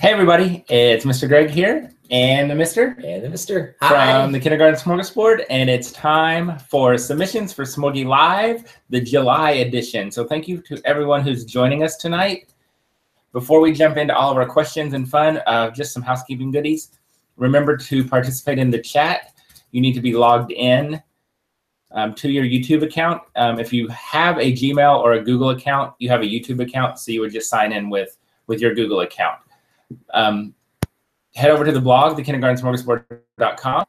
Hey everybody, it's Mr. Greg here and the Mr. Hi. From the Kindergarten Smorgasbord, and it's time for submissions for Smorgie Live, the July edition. So thank you to everyone who's joining us tonight. Before we jump into all of our questions and fun, just some housekeeping goodies. Remember to participate in the chat. You need to be logged in to your YouTube account. If you have a Gmail or a Google account, you have a YouTube account, so you would just sign in with your Google account. Head over to the blog, thekindergartensmorgasbord.com,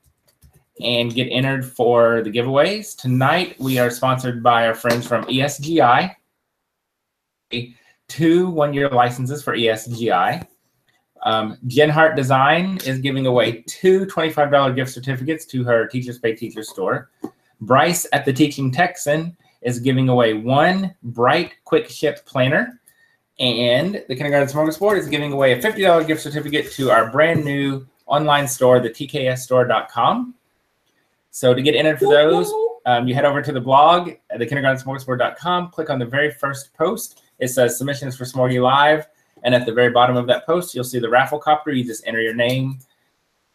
and get entered for the giveaways. Tonight, we are sponsored by our friends from ESGI. 2 one-year licenses for ESGI. Jen Hart Design is giving away 2 $25 gift certificates to her Teachers Pay Teachers store. Bryce at the Teaching Texan is giving away 1 Bright Quick Ship planner. And the Kindergarten Smorgasbord is giving away a $50 gift certificate to our brand new online store, the tksstore.com. So to get entered for those, you head over to the blog at thekindergartensmorgasbord.com, click on the very first post. It says submissions for Smorgie Live. And at the very bottom of that post, you'll see the raffle copter. You just enter your name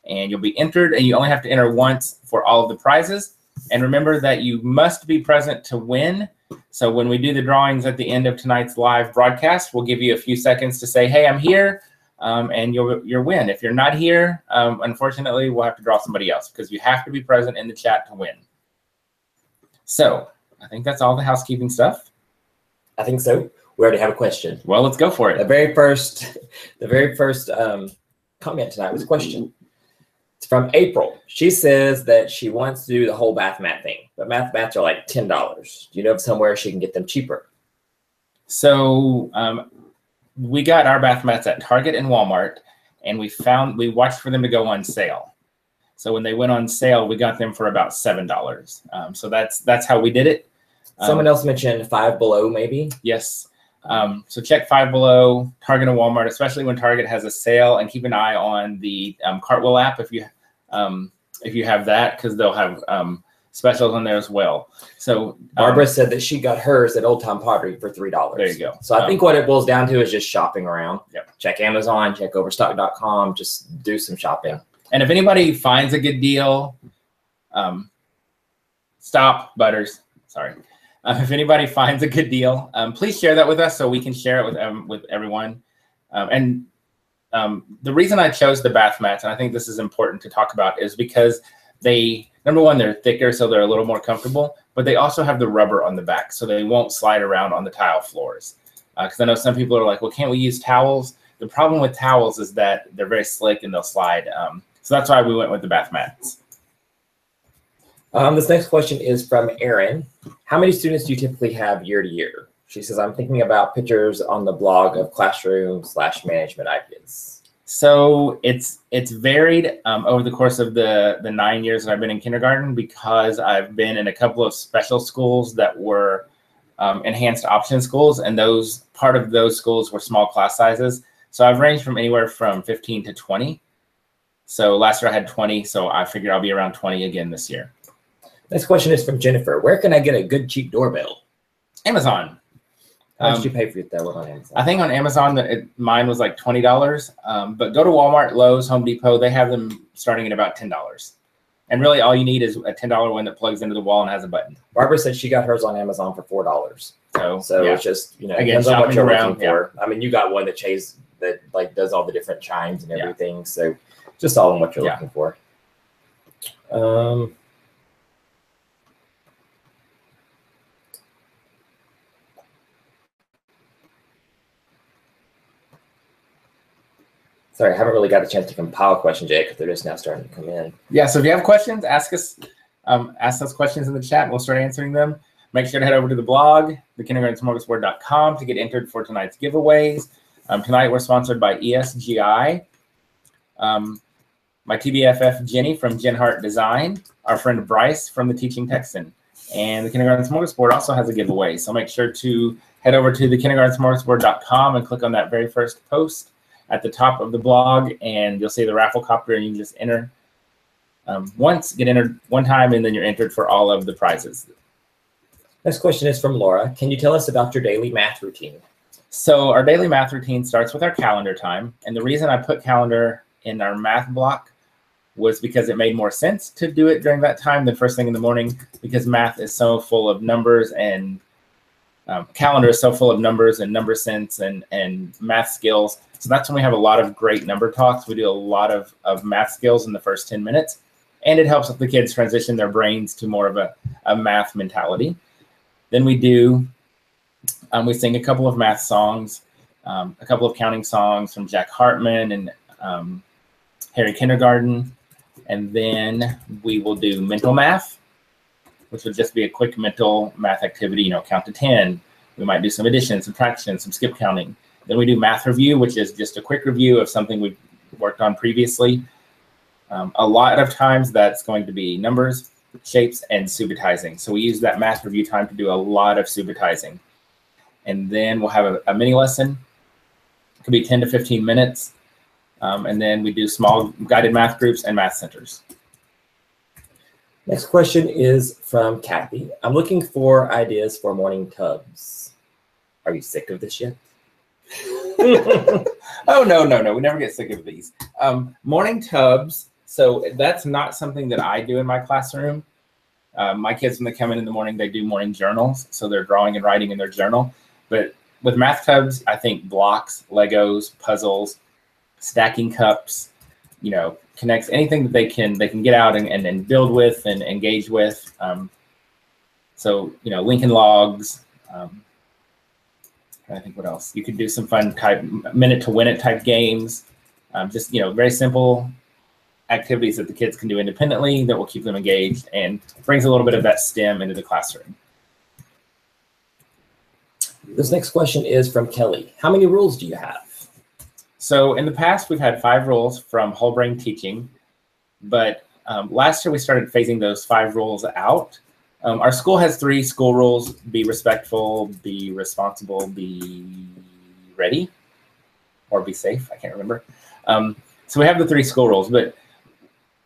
and you'll be entered. And you only have to enter once for all of the prizes. And remember that you must be present to win. So when we do the drawings at the end of tonight's live broadcast, we'll give you a few seconds to say, hey, I'm here, and you'll win. If you're not here, unfortunately, we'll have to draw somebody else because you have to be present in the chat to win. So I think that's all the housekeeping stuff. I think so. We already have a question. Well, let's go for it. The very first comment tonight was a question. It's from April. She says that she wants to do the whole bath mat thing, but bath mats are like $10. Do you know of somewhere she can get them cheaper? So we got our bath mats at Target and Walmart, and we watched for them to go on sale. So when they went on sale, we got them for about $7. So that's how we did it. Someone else mentioned Five Below, maybe. Yes. So check Five Below, Target and Walmart, especially when Target has a sale, and keep an eye on the Cartwheel app if you have that, because they'll have specials on there as well. So Barbara said that she got hers at Old Time Pottery for $3. There you go. So I think what it boils down to is just shopping around. Yep. Check Amazon, check Overstock.com, just do some shopping. And if anybody finds a good deal, stop, Butters. Sorry. If anybody finds a good deal, please share that with us so we can share it with everyone. The reason I chose the bath mats, and I think this is important to talk about, is because number one, they're thicker, so they're a little more comfortable, but they also have the rubber on the back, so they won't slide around on the tile floors. Because I know some people are like, well, can't we use towels? The problem with towels is that they're very slick and they'll slide. So that's why we went with the bath mats. This next question is from Erin. How many students do you typically have year to year? She says, I'm thinking about pictures on the blog of classroom/management ideas. So it's varied over the course of the 9 years that I've been in kindergarten, because I've been in a couple of special schools that were enhanced option schools, and part of those schools were small class sizes. So I've ranged from anywhere from 15 to 20. So last year I had 20, so I figure I'll be around 20 again this year. Next question is from Jennifer. Where can I get a good cheap doorbell? Amazon. How much did you pay for that one on Amazon? I think on Amazon, mine was like $20. But go to Walmart, Lowe's, Home Depot. They have them starting at about $10. And really all you need is a $10 one that plugs into the wall and has a button. Barbara said she got hers on Amazon for $4. So yeah. It's just, again, depends on what you're looking for. I mean, you got one that like does all the different chimes and everything. Yeah. So just all in what you're looking for. Sorry, I haven't really got a chance to compile questions yet because they're just now starting to come in. Yeah, so if you have questions, ask us questions in the chat and we'll start answering them. Make sure to head over to the blog, thekindergartensmorgasbord.com, to get entered for tonight's giveaways. Tonight we're sponsored by ESGI, my TBFF Jenny from Jen Hart Design, our friend Bryce from the Teaching Texan, and the Kindergarten Smorgasbord also has a giveaway. So make sure to head over to thekindergartensmorgasbord.com and click on that very first post at the top of the blog, and you'll see the raffle copter, and you can just enter get entered one time, and then you're entered for all of the prizes. Next question is from Laura. Can you tell us about your daily math routine? So our daily math routine starts with our calendar time. And the reason I put calendar in our math block was because it made more sense to do it during that time than first thing in the morning, because math is so full of numbers, and calendar is so full of numbers and number sense and math skills. So that's when we have a lot of great number talks. We do a lot of math skills in the first 10 minutes. And it helps the kids transition their brains to more of a math mentality. Then we sing a couple of math songs, a couple of counting songs from Jack Hartman and Harry Kindergarten. And then we will do mental math, which would just be a quick mental math activity, count to 10. We might do some addition, subtraction, some skip counting. Then we do math review, which is just a quick review of something we've worked on previously. A lot of times that's going to be numbers, shapes, and subitizing. So we use that math review time to do a lot of subitizing. And then we'll have a mini lesson. It could be 10 to 15 minutes. And then we do small guided math groups and math centers. Next question is from Kathy. I'm looking for ideas for morning tubs. Are you sick of this yet? Oh, no. We never get sick of these. Morning tubs. So that's not something that I do in my classroom. My kids, when they come in the morning, they do morning journals. So they're drawing and writing in their journal. But with math tubs, I think blocks, Legos, puzzles, stacking cups, connects, anything that they can get out and build with and engage with. So Lincoln Logs. I think what else? You could do some fun type minute to win it type games. Just very simple activities that the kids can do independently that will keep them engaged and brings a little bit of that STEM into the classroom. This next question is from Kelly. How many rules do you have? So in the past, we've had 5 rules from whole brain teaching, but last year we started phasing those 5 rules out. Our school has 3 school rules: be respectful, be responsible, be ready, or be safe. I can't remember. So we have the 3 school rules, but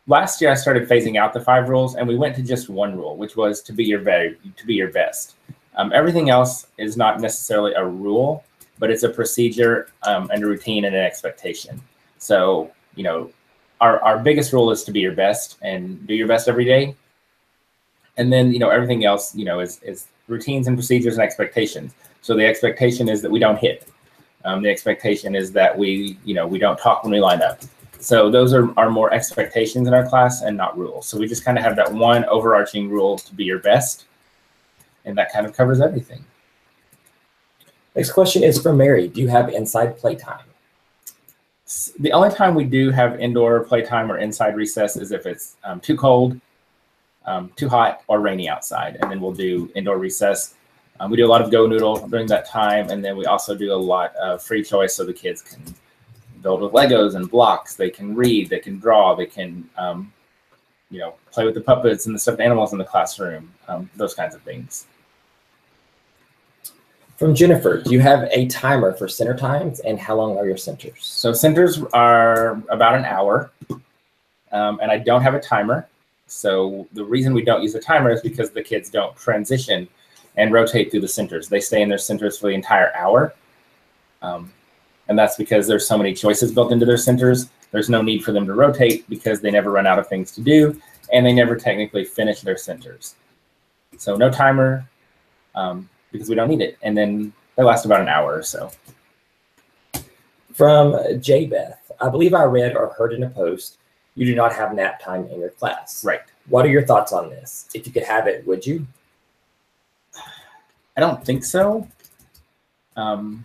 last year I started phasing out the 5 rules, and we went to just 1 rule, which was to be your best. Everything else is not necessarily a rule, but it's a procedure and a routine and an expectation. So, our biggest rule is to be your best and do your best every day. And then, everything else, is routines and procedures and expectations. So the expectation is that we don't hit. The expectation is that we don't talk when we line up. So those are more expectations in our class and not rules. So we just kind of have that one overarching rule to be your best. And that kind of covers everything. Next question is from Mary. Do you have inside playtime? The only time we do have indoor playtime or inside recess is if it's too cold, too hot, or rainy outside. And then we'll do indoor recess. We do a lot of Go Noodle during that time. And then we also do a lot of free choice so the kids can build with Legos and blocks. They can read, they can draw, they can play with the puppets and the stuffed animals in the classroom, those kinds of things. From Jennifer, do you have a timer for center times, and how long are your centers? So centers are about an hour, and I don't have a timer. So the reason we don't use a timer is because the kids don't transition and rotate through the centers. They stay in their centers for the entire hour. And that's because there's so many choices built into their centers. There's no need for them to rotate because they never run out of things to do, and they never technically finish their centers. So no timer, because we don't need it. And then they last about an hour or so. From J-Beth, I believe I read or heard in a post, you do not have nap time in your class. Right. What are your thoughts on this? If you could have it, would you? I don't think so. Because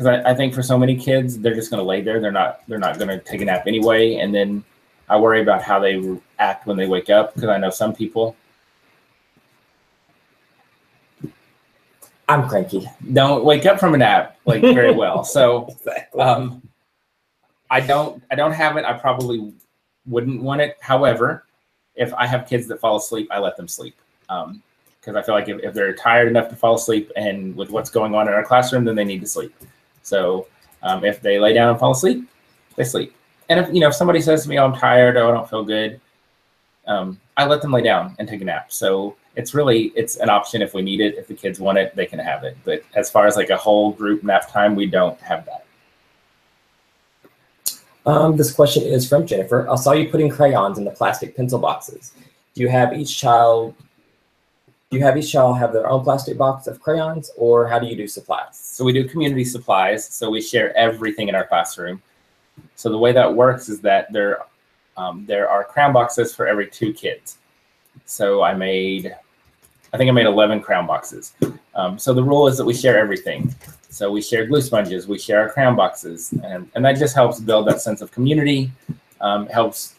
I think for so many kids, they're just going to lay there. They're not going to take a nap anyway. And then I worry about how they act when they wake up, because I know some people. I'm cranky. Don't wake up from a nap very well. So Exactly. I don't have it. I probably wouldn't want it. However, if I have kids that fall asleep, I let them sleep. Because I feel like if they're tired enough to fall asleep and with what's going on in our classroom, then they need to sleep. So if they lay down and fall asleep, they sleep. And if somebody says to me, "Oh, I'm tired," or "I don't feel good," I let them lay down and take a nap. So it's an option if we need it. If the kids want it, they can have it. But as far as like a whole group nap time, we don't have that. This question is from Jennifer. I saw you putting crayons in the plastic pencil boxes. Do you have each child have their own plastic box of crayons, or how do you do supplies? So we do community supplies. So we share everything in our classroom. So the way that works is that there are crayon boxes for every 2 kids. So I think I made 11 crayon boxes. So the rule is that we share everything. So we share glue sponges, we share our crayon boxes, and that just helps build that sense of community, helps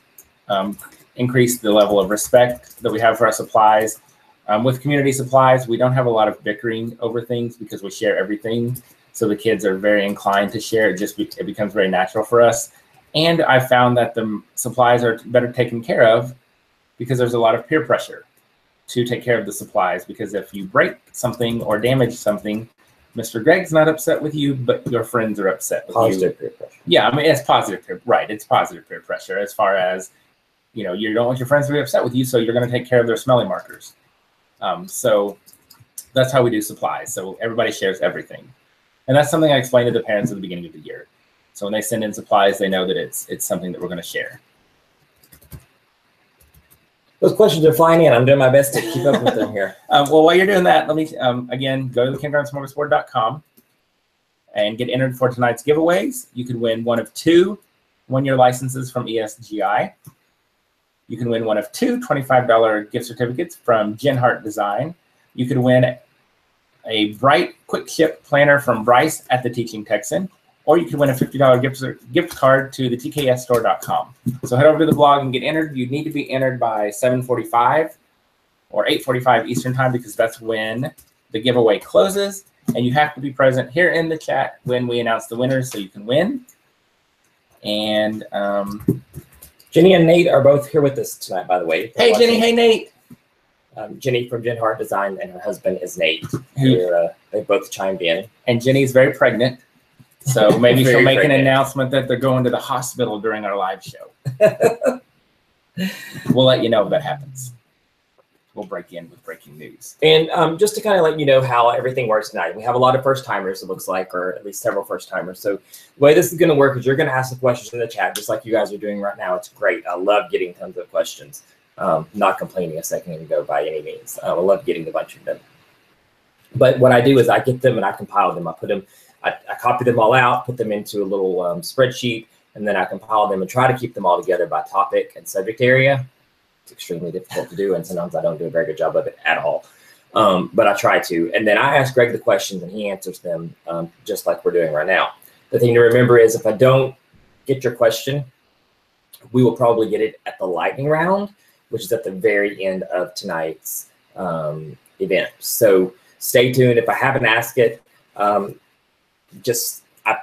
increase the level of respect that we have for our supplies. With community supplies, we don't have a lot of bickering over things because we share everything. So the kids are very inclined to share. It becomes very natural for us. And I found that the supplies are better taken care of because there's a lot of peer pressure to take care of the supplies. Because if you break something or damage something, Mr. Greg's not upset with you, but your friends are upset with you. Positive peer pressure. Yeah, I mean, it's positive peer, right? It's positive peer pressure as far as, you don't want your friends to be upset with you, so you're going to take care of their smelly markers. So that's how we do supplies. So everybody shares everything. And that's something I explained to the parents at the beginning of the year. So when they send in supplies, they know that it's something that we're going to share. Those questions are flying in. I'm doing my best to keep up with them here. Well, while you're doing that, let me, again, go to the kindergartensmorgasbord.com and get entered for tonight's giveaways. You could win one of 2 one-year licenses from ESGI. You can win one of 2 $25 gift certificates from Genhart Design. You could win a Bright Quick Ship planner from Bryce at the Teaching Texan, or you could win a $50 gift card to the tksstore.com. So head over to the blog and get entered. You need to be entered by 7:45 or 8:45 Eastern time because that's when the giveaway closes. And you have to be present here in the chat when we announce the winners so you can win. And Jenny and Nate are both here with us tonight, by the way. Hey, Jenny. Hey, Nate. Jenny from Genhart Design and her husband is Nate. They both chimed in. And Jenny's very pregnant. So maybe she'll make an announcement that they're going to the hospital during our live show. We'll let you know if that happens. We'll break in with breaking news. And just to kind of let you know how everything works tonight, we have a lot of first timers, it looks like, or at least several first timers. So the way this is going to work is you're going to ask the questions in the chat, just like you guys are doing right now. It's great. I love getting tons of questions. Not complaining a second ago by any means. I love getting a bunch of them. But what I do is I get them and I compile them. I copy them all out, put them into a little spreadsheet, and then I compile them and try to keep them all together by topic and subject area. It's extremely difficult to do, and sometimes I don't do a very good job of it at all. But I try to. And then I ask Greg the questions, and he answers them just like we're doing right now. The thing to remember is if I don't get your question, we will probably get it at the lightning round, which is at the very end of tonight's event. So stay tuned. If I haven't asked it, I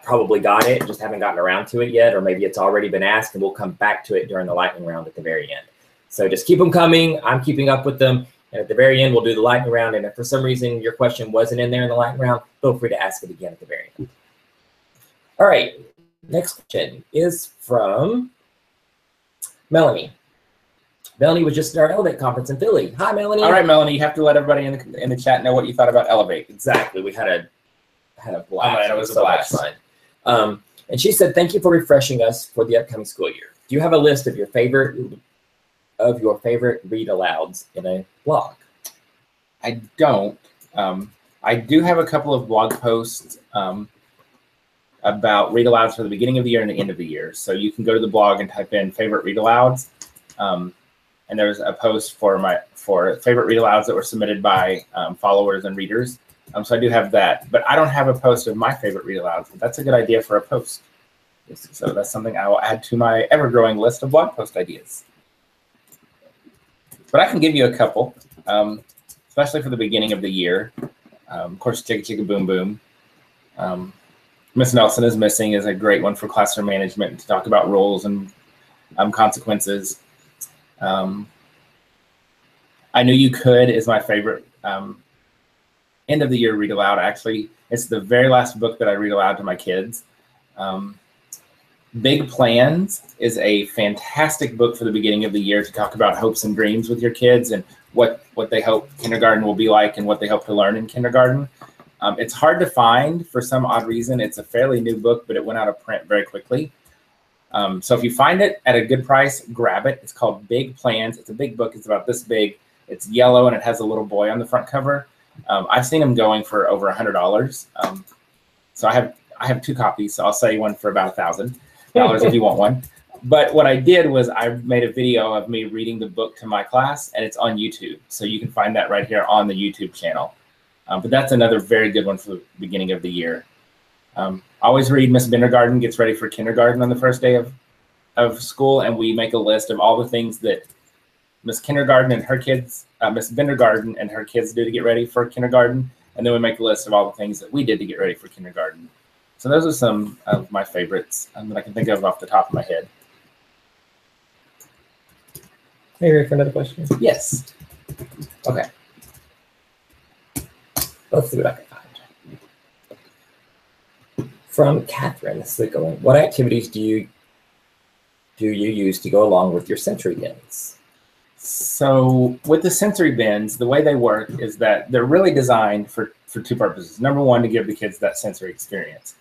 probably got it, just haven't gotten around to it yet, or maybe it's already been asked and we'll come back to it during the lightning round at the very end. So just keep them coming. I'm keeping up with them. And at the very end, we'll do the lightning round. And if for some reason your question wasn't in there in the lightning round, feel free to ask it again at the very end. All right. Next question is from Melanie. Melanie was just at our Elevate conference in Philly. Hi, Melanie. All right, Melanie, you have to let everybody in the chat know what you thought about Elevate. Exactly. We had a blast. It was a blast. Fun. And she said, thank you for refreshing us for the upcoming school year. Do you have a list of your favorite read alouds in a blog? I don't. I do have a couple of blog posts about read alouds for the beginning of the year and the end of the year. So you can go to the blog and type in favorite read alouds. And there's a post for favorite read alouds that were submitted by followers and readers. So I do have that, but I don't have a post of my favorite read alouds. That's a good idea for a post. So that's something I will add to my ever-growing list of blog post ideas. But I can give you a couple, especially for the beginning of the year. Of course, Chicka Chicka Boom Boom. Miss Nelson is Missing is a great one for classroom management to talk about roles and consequences. I Knew You Could is my favorite end of the year read aloud. Actually, it's the very last book that I read aloud to my kids. Big Plans is a fantastic book for the beginning of the year to talk about hopes and dreams with your kids and what they hope kindergarten will be like and what they hope to learn in kindergarten. It's hard to find for some odd reason. It's a fairly new book, but it went out of print very quickly. So if you find it at a good price, grab it. It's called Big Plans. It's a big book. It's about this big. It's yellow and it has a little boy on the front cover. I've seen them going for over $100. So I have 2 copies. So I'll sell you one for about $1,000 if you want one. But what I did was I made a video of me reading the book to my class, and it's on YouTube. So you can find that right here on the YouTube channel. But that's another very good one for the beginning of the year. Always read Miss Bindergarten Gets Ready for Kindergarten on the first day of school, and we make a list of all the things that Miss Kindergarten and her kids, Miss Bindergarten and her kids do to get ready for kindergarten, and then we make a list of all the things that we did to get ready for kindergarten. So those are some of my favorites that I can think of off the top of my head. Are you ready for another question? Yes. Okay. Let's see what I can find. From Catherine, this is going. What activities do you use to go along with your sensory bins? So with the sensory bins, the way they work is that they're really designed for 2 purposes. Number one, to give the kids that sensory experience.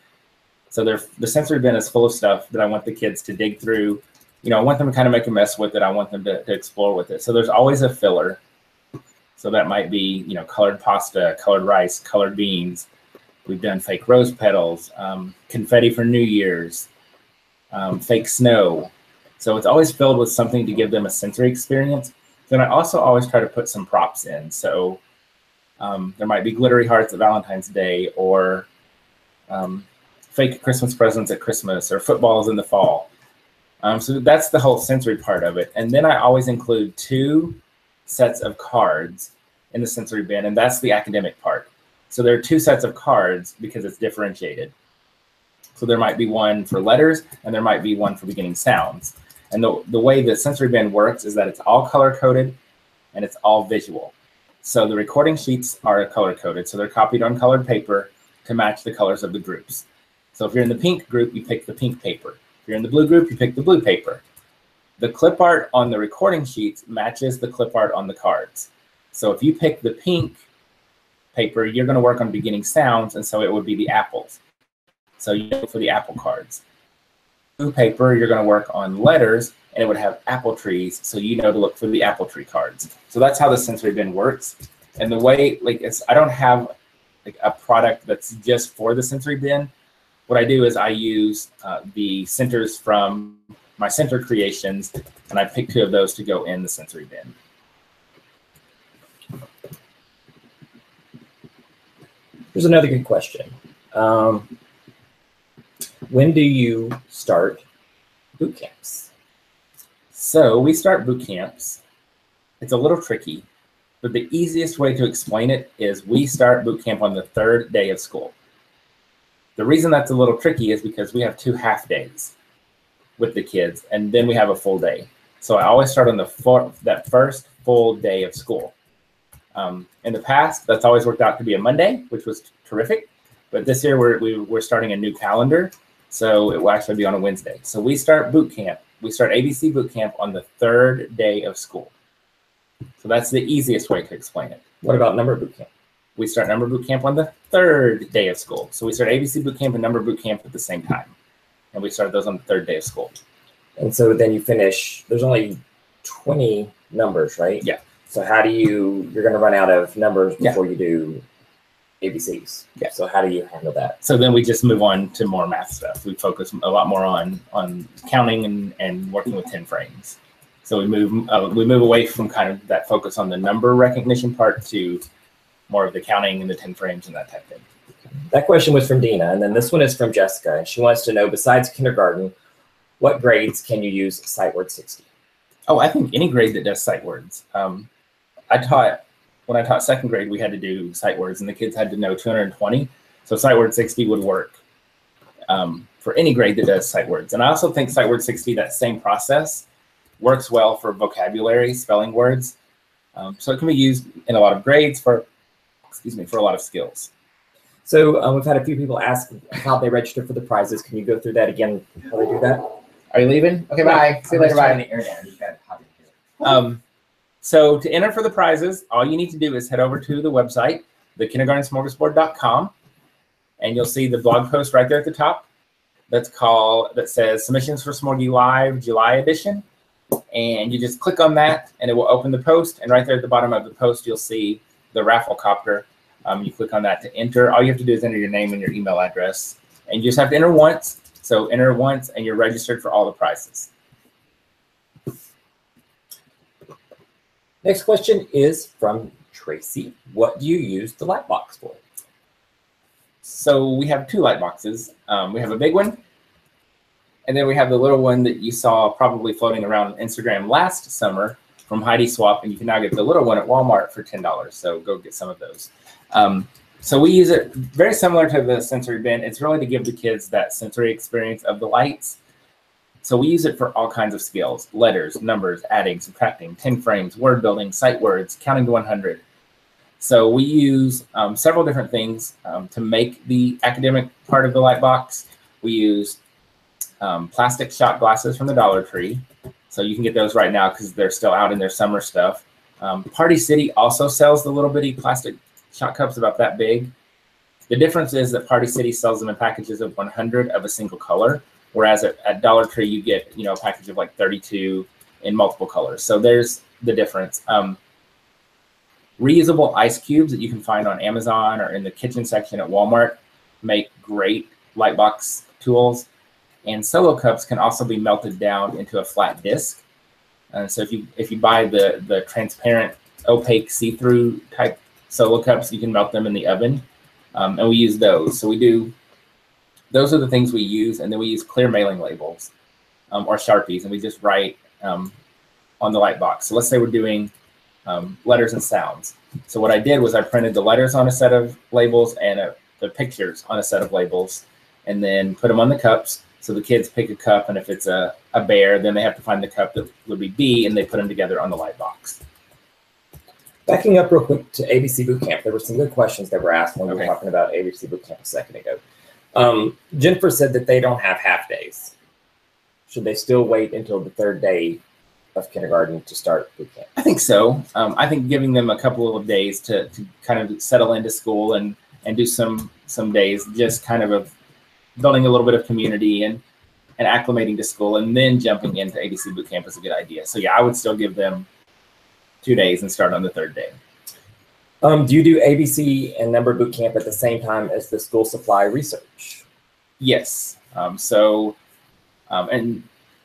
So the sensory bin is full of stuff that I want the kids to dig through. You know, I want them to kind of make a mess with it. I want them to explore with it. So there's always a filler. So that might be, you know, colored pasta, colored rice, colored beans. We've done fake rose petals, confetti for New Year's, fake snow. So it's always filled with something to give them a sensory experience. Then I also always try to put some props in. So there might be glittery hearts at Valentine's Day, or fake Christmas presents at Christmas, or footballs in the fall. So that's the whole sensory part of it. And then I always include 2 sets of cards in the sensory bin, and that's the academic part. So there are 2 sets of cards because it's differentiated. So there might be one for letters, and there might be one for beginning sounds. And the way the sensory bin works is that it's all color-coded, and it's all visual. So the recording sheets are color-coded, so they're copied on colored paper to match the colors of the groups. So if you're in the pink group, you pick the pink paper. If you're in the blue group, you pick the blue paper. The clip art on the recording sheets matches the clip art on the cards. So if you pick the pink paper, you're going to work on beginning sounds, and so it would be the apples. So you look for the apple cards. Blue paper, you're going to work on letters, and it would have apple trees, so you know to look for the apple tree cards. So that's how the sensory bin works. And the way, I don't have a product that's just for the sensory bin. What I do is I use the centers from my center creations, and I pick 2 of those to go in the sensory bin. Here's another good question. When do you start boot camps? So we start boot camps. It's a little tricky, but the easiest way to explain it is we start boot camp on the 3rd day of school. The reason that's a little tricky is because we have 2 half days with the kids, and then we have a full day. So I always start on that first full day of school. In the past, that's always worked out to be a Monday, which was terrific. But this year we're starting a new calendar, so it will actually be on a Wednesday. So we start boot camp. We start ABC boot camp on the 3rd day of school. So that's the easiest way to explain it. What about number boot camp? We start number boot camp on the 3rd day of school. So we start ABC boot camp and number boot camp at the same time. And we start those on the 3rd day of school. And so then you finish, there's only 20 numbers, right? Yeah. So how do you're going to run out of numbers before you do ABCs. Yeah. So how do you handle that? So then we just move on to more math stuff. We focus a lot more on counting and working with 10 frames. So we move away from kind of that focus on the number recognition part to more of the counting and the 10 frames and that type of thing. That question was from Dina, and then this one is from Jessica, and she wants to know, besides kindergarten, what grades can you use Sight Word 60? Oh, I think any grade that does sight words. When I taught 2nd grade, we had to do sight words, and the kids had to know 220. So Sight Word 60 would work for any grade that does sight words. And I also think Sight Word 60, that same process, works well for vocabulary, spelling words. So it can be used in a lot of grades for a lot of skills. So we've had a few people ask how they register for the prizes. Can you go through that again, how they do that? Are you leaving? Okay, bye. See you later, bye. So to enter for the prizes, all you need to do is head over to the website, thekindergartensmorgasbord.com, and you'll see the blog post right there at the top that says Submissions for Smorgie Live July Edition. And you just click on that and it will open the post. And right there at the bottom of the post, you'll see the raffle copter. You click on that to enter. All you have to do is enter your name and your email address. And you just have to enter once. So enter once and you're registered for all the prizes. Next question is from Tracy. What do you use the light box for? So we have two light boxes. We have a big one, and then we have the little one that you saw probably floating around on Instagram last summer from Heidi Swap, and you can now get the little one at Walmart for $10. So go get some of those. So we use it very similar to the sensory bin. It's really to give the kids that sensory experience of the lights. So we use it for all kinds of skills: letters, numbers, adding, subtracting, 10 frames, word building, sight words, counting to 100. So we use several different things to make the academic part of the light box. We use plastic shot glasses from the Dollar Tree. So you can get those right now because they're still out in their summer stuff. Party City also sells the little bitty plastic shot cups about that big. The difference is that Party City sells them in packages of 100 of a single color, whereas at Dollar Tree you get a package of like 32 in multiple colors. So there's the difference. Reusable ice cubes that you can find on Amazon or in the kitchen section at Walmart make great light box tools. And solo cups can also be melted down into a flat disc. So if you buy the transparent, opaque, see-through type solo cups, you can melt them in the oven. And we use those. So those are the things we use. And then we use clear mailing labels or Sharpies, and we just write on the light box. So let's say we're doing letters and sounds. So what I did was I printed the letters on a set of labels and the pictures on a set of labels, and then put them on the cups. So the kids pick a cup, and if it's a bear, then they have to find the cup that would be B, and they put them together on the light box. Backing up real quick to ABC Bootcamp, there were some good questions that were asked when we were talking about ABC Bootcamp a second ago. Jennifer said that they don't have half days. Should they still wait until the third day of kindergarten to start boot camp? I think so. I think giving them a couple of days to kind of settle into school and do some days just kind of building a little bit of community and acclimating to school, and then jumping into ABC Boot Camp is a good idea. So yeah, I would still give them 2 days and start on the third day. Do you do ABC and number boot camp at the same time as the school supply research? Yes. And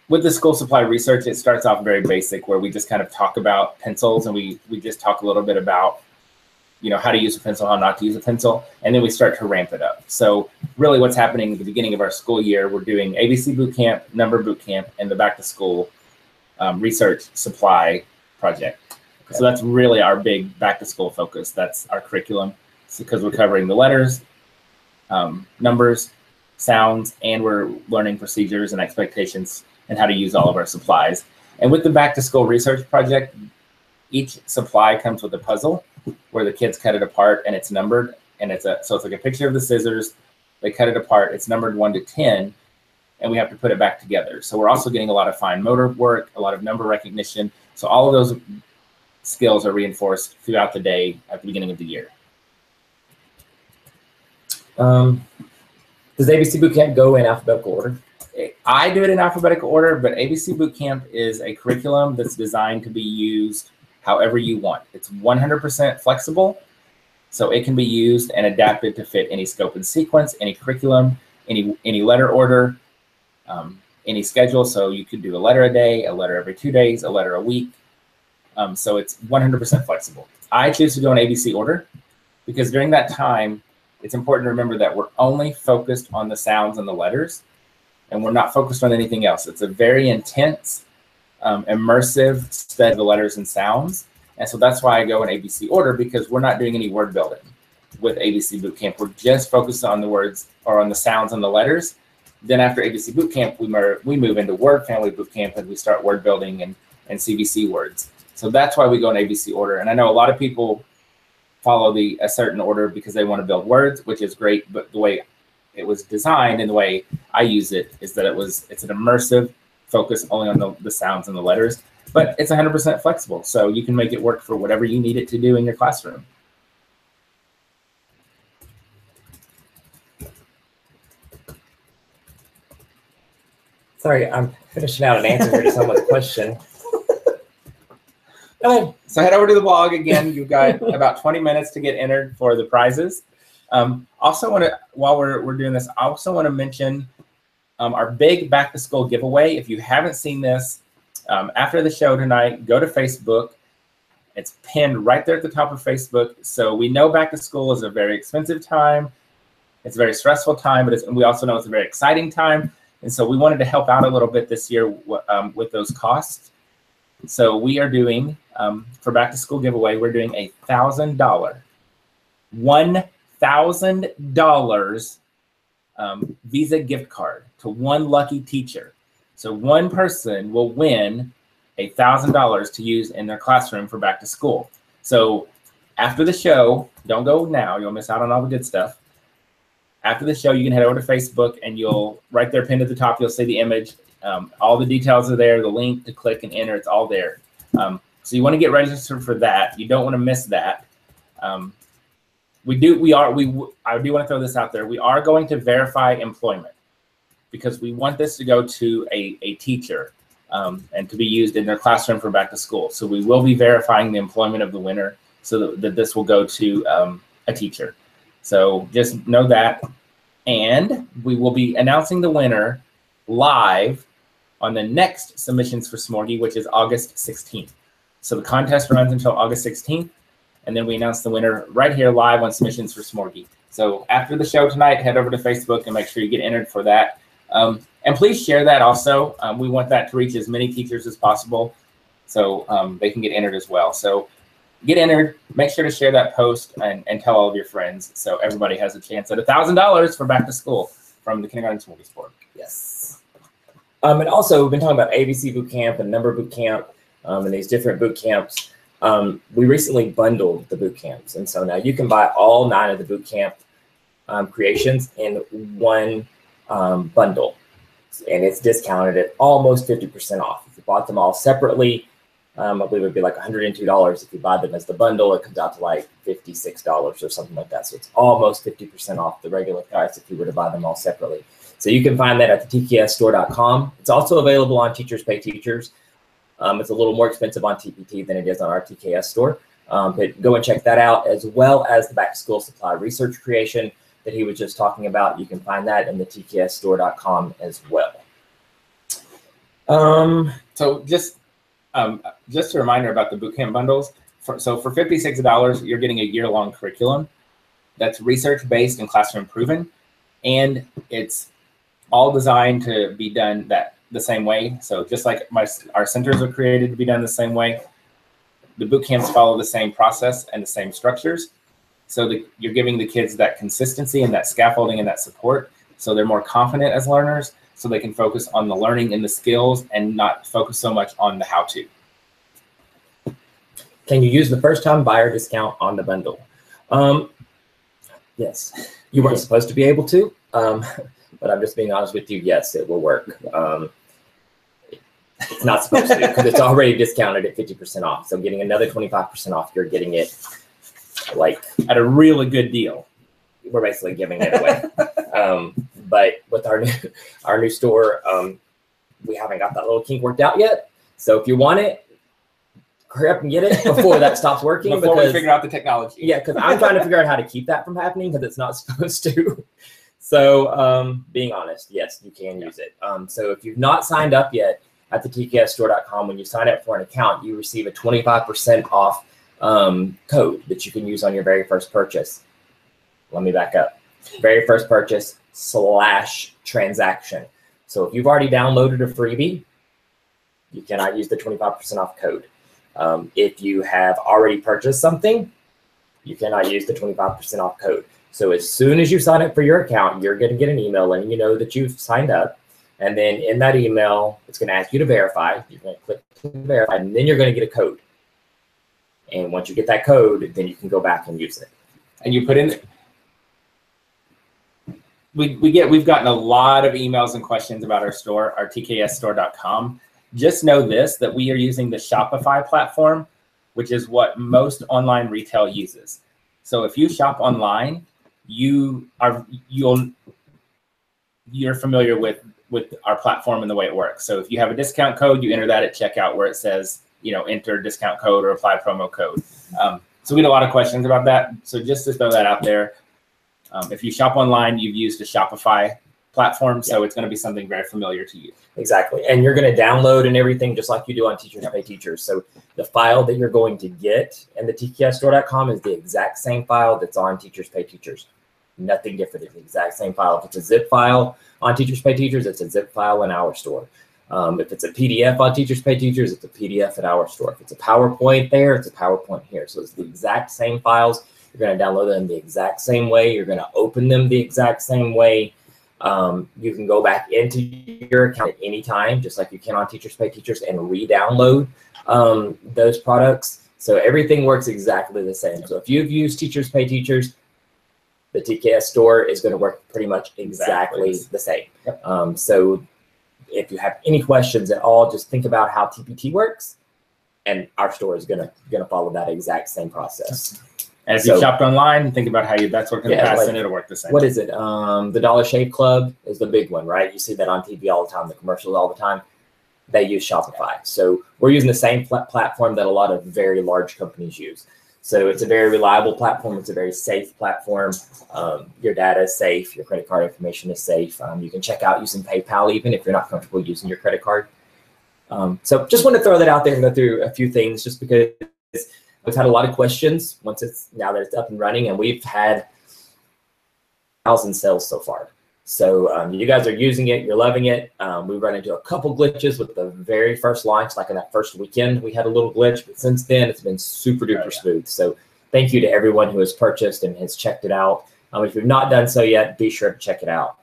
with the school supply research, it starts off very basic, where we just kind of talk about pencils, and we just talk a little bit about, how to use a pencil, how not to use a pencil, and then we start to ramp it up. So really what's happening at the beginning of our school year, we're doing ABC Boot Camp, number boot camp, and the back to school research supply project. Okay. So that's really our big back to school focus. That's our curriculum, because we're covering the letters, numbers, sounds, and we're learning procedures and expectations and how to use all of our supplies. And with the back to school research project, each supply comes with a puzzle where the kids cut it apart and it's numbered, and so it's like a picture of the scissors. They cut it apart, it's numbered 1 to 10, and we have to put it back together. So we're also getting a lot of fine motor work, a lot of number recognition. So all of those skills are reinforced throughout the day at the beginning of the year. Does ABC Bootcamp go in alphabetical order? I do it in alphabetical order, but ABC Bootcamp is a curriculum that's designed to be used however you want. It's 100% flexible, so it can be used and adapted to fit any scope and sequence, any curriculum, any letter order, any schedule. So you could do a letter a day, a letter every 2 days, a letter a week. So it's 100% flexible. I choose to go in ABC order because during that time, it's important to remember that we're only focused on the sounds and the letters, and we're not focused on anything else. It's a very intense, immersive study of the letters and sounds. And so that's why I go in ABC order, because we're not doing any word building with ABC Bootcamp. We're just focused on the words or on the sounds and the letters. Then after ABC Bootcamp, we move into Word Family Bootcamp, and we start word building and CVC words. So that's why we go in ABC order. And I know a lot of people follow a certain order because they want to build words, which is great. But the way it was designed and the way I use it is that it's an immersive focus only on the sounds and the letters. but it's 100% flexible. So you can make it work for whatever you need it to do in your classroom. Sorry, I'm finishing out an answer here to someone's question. Go ahead. So head over to the blog again. You've got about 20 minutes to get entered for the prizes. Also want to, while we're doing this, I also want to mention our big back to school giveaway. If you haven't seen this, after the show tonight, go to Facebook. It's pinned right there at the top of Facebook. So we know back to school is a very expensive time. It's a very stressful time, but we also know it's a very exciting time. And so we wanted to help out a little bit this year with those costs. So we are doing, for back to school giveaway, we're doing a $1,000 Visa gift card to one lucky teacher. So one person will win $1,000 to use in their classroom for back to school. So after the show, don't go now, you'll miss out on all the good stuff. After the show, you can head over to Facebook and you'll, right there pinned at the top, you'll see the image. All the details are there, the link to click and enter, it's all there. So you want to get registered for that. You don't want to miss that. I do want to throw this out there. We are going to verify employment because we want this to go to a teacher and to be used in their classroom for back to school. So we will be verifying the employment of the winner so that this will go to a teacher. So just know that. And we will be announcing the winner live on the next Submissions for Smorgie, which is August 16th. So the contest runs until August 16th. And then we announce the winner right here live on Submissions for Smorgie. So after the show tonight, head over to Facebook and make sure you get entered for that. And please share that also. We want that to reach as many teachers as possible so they can get entered as well. So get entered, make sure to share that post and tell all of your friends so everybody has a chance at $1,000 for back to school from the Kindergarten Smorgasbord. Yes. And also, we've been talking about ABC Bootcamp and Number Bootcamp and these different boot camps. We recently bundled the boot camps. And so now you can buy all 9 of the boot camp creations in one bundle. And it's discounted at almost 50% off. If you bought them all separately, I believe it would be like $102. If you buy them as the bundle, it comes out to like $56 or something like that. So it's almost 50% off the regular price if you were to buy them all separately. So you can find that at the tksstore.com. It's also available on Teachers Pay Teachers. It's a little more expensive on TPT than it is on our TKS store. But go and check that out, as well as the back to school supply research creation that he was just talking about. You can find that in the tksstore.com as well. So just a reminder about the bootcamp bundles. So for $56, you're getting a year-long curriculum that's research-based and classroom proven, and it's all designed to be done the same way. So just like our centers are created to be done the same way, the boot camps follow the same process and the same structures. So you're giving the kids that consistency and that scaffolding and that support so they're more confident as learners, so they can focus on the learning and the skills and not focus so much on the how-to. Can you use the first-time buyer discount on the bundle? Yes. You weren't supposed to be able to, but I'm just being honest with you. Yes, it will work. It's not supposed to because it's already discounted at 50% off. So getting another 25% off, you're getting it like at a really good deal. We're basically giving it away. But with our new store, we haven't got that little kink worked out yet. So if you want it, hurry up and get it before that stops working. Before we figure out the technology. Yeah, because I'm trying to figure out how to keep that from happening because it's not supposed to. So being honest, yes, you can use it. So if you've not signed up yet at the tksstore.com, when you sign up for an account, you receive a 25% off code that you can use on your very first purchase. Let me back up. Very first purchase / transaction. So if you've already downloaded a freebie, you cannot use the 25% off code. If you have already purchased something, you cannot use the 25% off code. So as soon as you sign up for your account, you're going to get an email letting you know that you've signed up. And then in that email, it's going to ask you to verify. You're going to click to verify, and then you're going to get a code. And once you get that code, then you can go back and use it. And you put in, we've gotten a lot of emails and questions about our store, our tksstore.com. just know this, that we are using the Shopify platform, which is what most online retail uses. So if you shop online, you're familiar with our platform and the way it works. So if you have a discount code, you enter that at checkout where it says, enter discount code or apply promo code. So we get a lot of questions about that. So just to throw that out there, if you shop online, you've used a Shopify platform, so it's going to be something very familiar to you. Exactly. And you're going to download and everything just like you do on Teachers Pay Teachers. So the file that you're going to get in the tksstore.com is the exact same file that's on Teachers Pay Teachers. Nothing different. It's the exact same file. If it's a zip file on Teachers Pay Teachers, it's a zip file in our store. If it's a PDF on Teachers Pay Teachers, it's a PDF at our store. If it's a PowerPoint there, it's a PowerPoint here. So it's the exact same files. You're going to download them the exact same way. You're going to open them the exact same way. You can go back into your account at any time, just like you can on Teachers Pay Teachers, and re-download those products. So everything works exactly the same. So if you've used Teachers Pay Teachers, the TKS store is going to work pretty much exactly the same. Yep. So if you have any questions at all, just think about how TPT works, and our store is going to follow that exact same process. And if you shopped online, think about how that's worked in the past, and it'll work the same. What is it? The Dollar Shave Club is the big one, right? You see that on TV all the time, the commercials all the time. They use Shopify. So we're using the same platform that a lot of very large companies use. So it's a very reliable platform. It's a very safe platform. Your data is safe. Your credit card information is safe. You can check out using PayPal even if you're not comfortable using your credit card. So just want to throw that out there and go through a few things just because we've had a lot of questions now that it's up and running, and we've had 1,000 sales so far. So you guys are using it, you're loving it. We run into a couple glitches with the very first launch, like in that first weekend, we had a little glitch, but since then it's been super duper smooth. So thank you to everyone who has purchased and has checked it out. If you've not done so yet, be sure to check it out.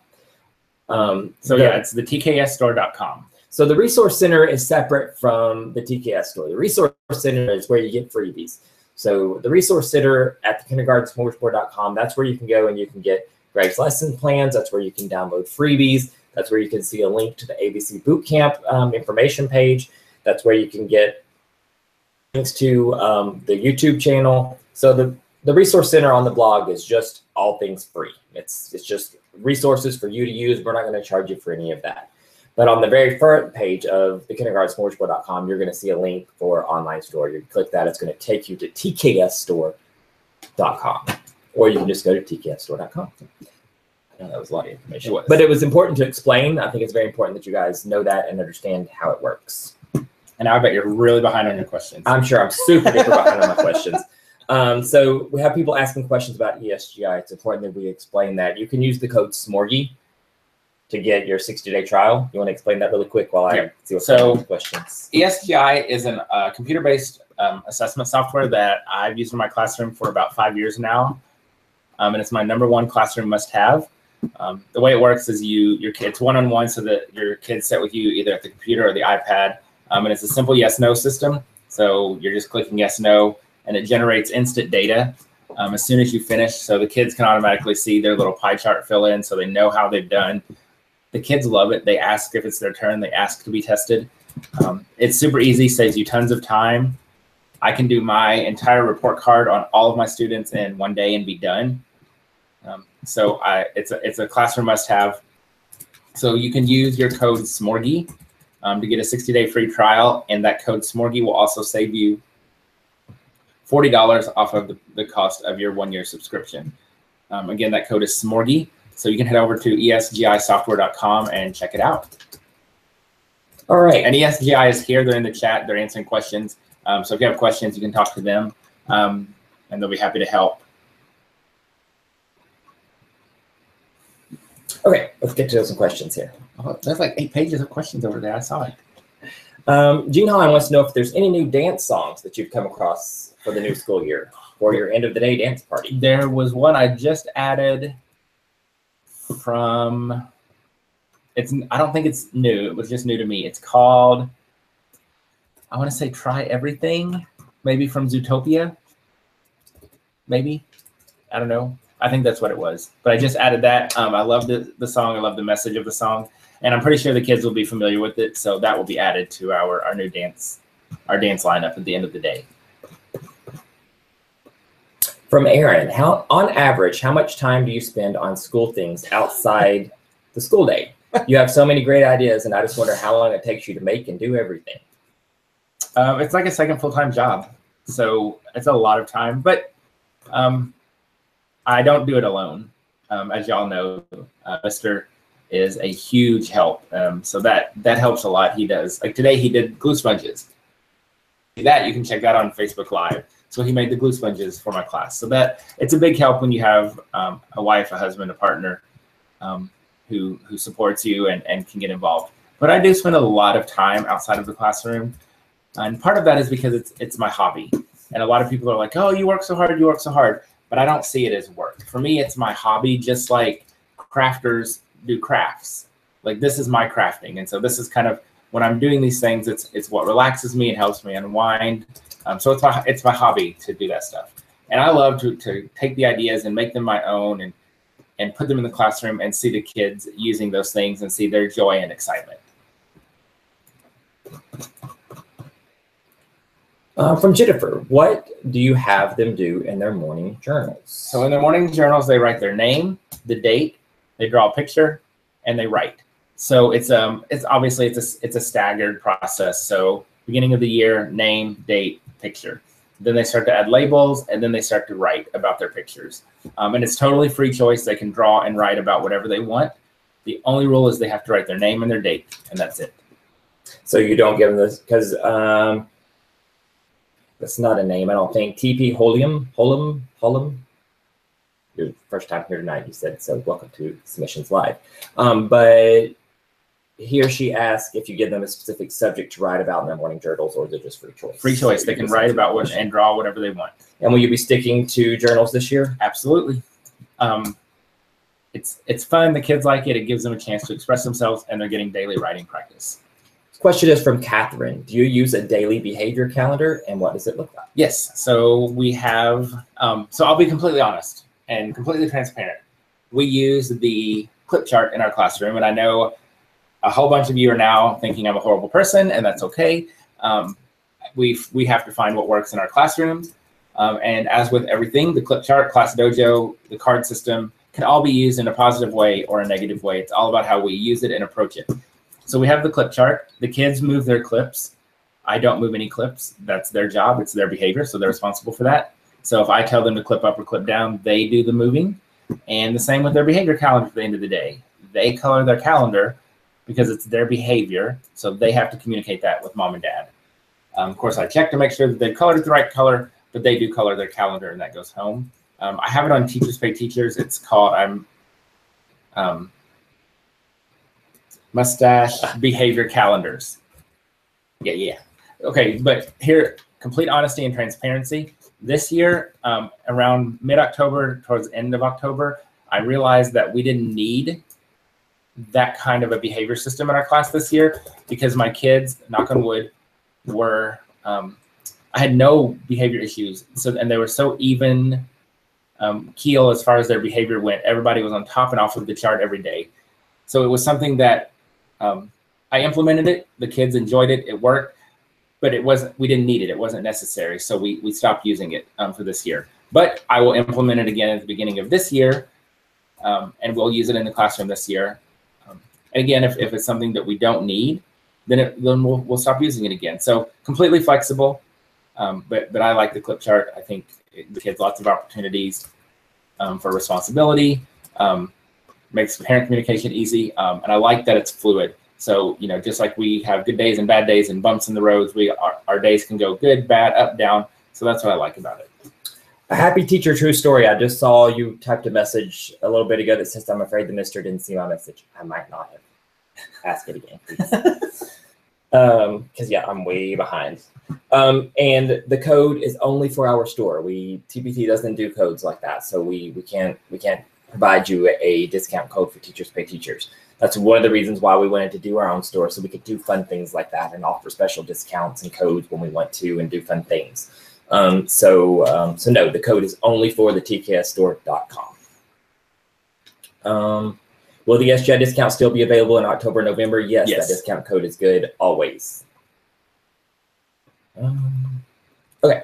It's the tksstore.com. So the Resource Center is separate from the TKS store. The Resource Center is where you get freebies. So the Resource Center at the kindergartensmorgasbord.com, that's where you can go and you can get Greg's lesson plans. That's where you can download freebies. That's where you can see a link to the ABC Bootcamp information page. That's where you can get links to the YouTube channel. So the Resource Center on the blog is just all things free. It's just resources for you to use. We're not going to charge you for any of that. But on the very front page of the kindergartensmorgasbord.com, you're going to see a link for online store. You click that, it's going to take you to tksstore.com, or you can just go to tksstore.com. I know that was a lot of information, but it was important to explain. I think it's very important that you guys know that and understand how it works. And I bet you're really behind on your questions. I'm sure I'm super duper behind on my questions. So we have people asking questions about ESGI. It's important that we explain that. You can use the code Smorgie to get your 60-day trial. You want to explain that really quick while I see what's the questions? ESGI is a computer-based assessment software that I've used in my classroom for about 5 years now, and it's my #1 classroom must-have. The way it works is your kids one-on-one, so that your kids sit with you either at the computer or the iPad, and it's a simple yes/no system. So you're just clicking yes/no, and it generates instant data as soon as you finish. So the kids can automatically see their little pie chart fill in, so they know how they've done. The kids love it. They ask if it's their turn. They ask to be tested. It's super easy, saves you tons of time. I can do my entire report card on all of my students in one day and be done. It's a classroom must-have. So you can use your code Smorgie to get a 60-day free trial, and that code Smorgie will also save you $40 off of the cost of your 1-year subscription. Again, that code is Smorgie. So you can head over to esgisoftware.com and check it out. All right. And ESGI is here. They're in the chat. They're answering questions. So if you have questions, you can talk to them, and they'll be happy to help. Okay, let's get to some questions here. Oh, there's like 8 pages of questions over there. I saw it. Gene Holland wants to know if there's any new dance songs that you've come across for the new school year for your end of the day dance party. There was one I just added from, I don't think it's new. It was just new to me. It's called, I want to say Try Everything, maybe from Zootopia. Maybe. I don't know. I think that's what it was. But I just added that. I love the song. I love the message of the song. And I'm pretty sure the kids will be familiar with it, so that will be added to our new dance lineup at the end of the day. From Aaron, on average, how much time do you spend on school things outside the school day? You have so many great ideas, and I just wonder how long it takes you to make and do everything. It's like a second full-time job, so it's a lot of time, but I don't do it alone. As y'all know, Mr. is a huge help, so that helps a lot. He does, like today he did glue sponges. That you can check that on Facebook Live. So he made the glue sponges for my class. So that it's a big help when you have a wife, a husband, a partner who supports you and can get involved. But I do spend a lot of time outside of the classroom. And part of that is because it's my hobby. And a lot of people are like, oh, you work so hard, you work so hard. But I don't see it as work. For me, it's my hobby, just like crafters do crafts. Like this is my crafting. And so this is kind of, when I'm doing these things, it's what relaxes me and helps me unwind. So it's my hobby to do that stuff. And I love to take the ideas and make them my own and put them in the classroom and see the kids using those things and see their joy and excitement. From Jennifer, what do you have them do in their morning journals? So in their morning journals, they write their name, the date, they draw a picture, and they write. So it's obviously it's a staggered process. So beginning of the year, name, date, picture. Then they start to add labels, and then they start to write about their pictures. And it's totally free choice. They can draw and write about whatever they want. The only rule is they have to write their name and their date, and that's it. So you don't give them this, because that's not a name, I don't think. TP Holum. Your first time here tonight, you said, so welcome to Submissions Live. But he or she asks if you give them a specific subject to write about in their morning journals, or is it just free choice? Free choice. They can write about what and draw whatever they want. And will you be sticking to journals this year? Absolutely. It's fun. The kids like it. It gives them a chance to express themselves, and they're getting daily writing practice. This question is from Catherine. Do you use a daily behavior calendar, and what does it look like? Yes. So we have, so I'll be completely honest and completely transparent. We use the clip chart in our classroom, and I know a whole bunch of you are now thinking I'm a horrible person, and that's okay. We have to find what works in our classrooms. And as with everything, the clip chart, Class Dojo, the card system can all be used in a positive way or a negative way. It's all about how we use it and approach it. So we have the clip chart. The kids move their clips. I don't move any clips. That's their job. It's their behavior, so they're responsible for that. So if I tell them to clip up or clip down, they do the moving. And the same with their behavior calendar at the end of the day. They color their calendar because it's their behavior, so they have to communicate that with mom and dad. Of course, I check to make sure that they've colored the right color, but they do color their calendar, and that goes home. I have it on Teachers Pay Teachers. It's called Mustache Behavior Calendars. Yeah. Okay, but here, complete honesty and transparency. This year, around mid-October, towards the end of October, I realized that we didn't need that kind of a behavior system in our class this year because my kids, knock on wood, were, I had no behavior issues. And they were so even keel as far as their behavior went. Everybody was on top and off of the chart every day. So it was something that I implemented it. The kids enjoyed it. It worked. But we didn't need it. It wasn't necessary. So we stopped using it for this year. But I will implement it again at the beginning of this year. And we'll use it in the classroom this year. And again, if it's something that we don't need, then we'll stop using it again. So completely flexible. But I like the clip chart. I think it gives lots of opportunities for responsibility, makes parent communication easy. And I like that it's fluid. So, just like we have good days and bad days and bumps in the roads, our days can go good, bad, up, down. So that's what I like about it. A happy teacher, true story. I just saw you typed a message a little bit ago that says, I'm afraid the mister didn't see my message. I might not have. Ask it again, please. Because, yeah, I'm way behind. And the code is only for our store. TPT doesn't do codes like that. So we can't provide you a discount code for Teachers Pay Teachers. That's one of the reasons why we wanted to do our own store, so we could do fun things like that and offer special discounts and codes when we want to and do fun things. So no, the code is only for the tksstore.com. Will the SGI discount still be available in October, November? Yes, Yes. that discount code is good always. Okay.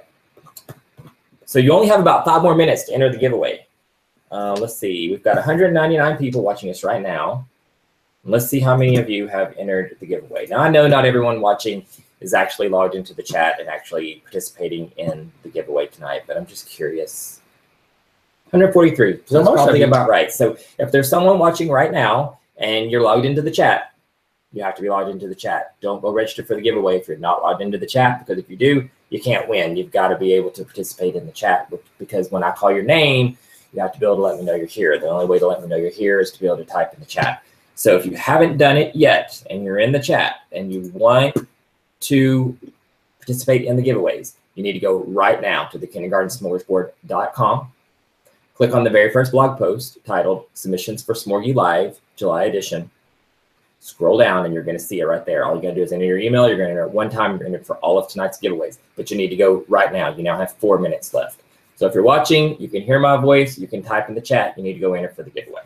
So you only have about 5 more minutes to enter the giveaway. Let's see. We've got 199 people watching us right now. Let's see how many of you have entered the giveaway. Now, I know not everyone watching is actually logged into the chat and actually participating in the giveaway tonight, but I'm just curious. 143. So that's probably about right. So if there's someone watching right now and you're logged into the chat, you have to be logged into the chat. Don't go register for the giveaway if you're not logged into the chat, because if you do, you can't win. You've got to be able to participate in the chat, because when I call your name, you have to be able to let me know you're here. The only way to let me know you're here is to be able to type in the chat. So if you haven't done it yet and you're in the chat and you want to participate in the giveaways, you need to go right now to the kindergartensmorgasbord.com. Click on the very first blog post titled Submissions for Smorgie Live, July edition. Scroll down and you're going to see it right there. All you're going to do is enter your email. You're going to enter it one time. You're going to enter it for all of tonight's giveaways. But you need to go right now. You now have 4 minutes left. So if you're watching, you can hear my voice. You can type in the chat. You need to go enter for the giveaway.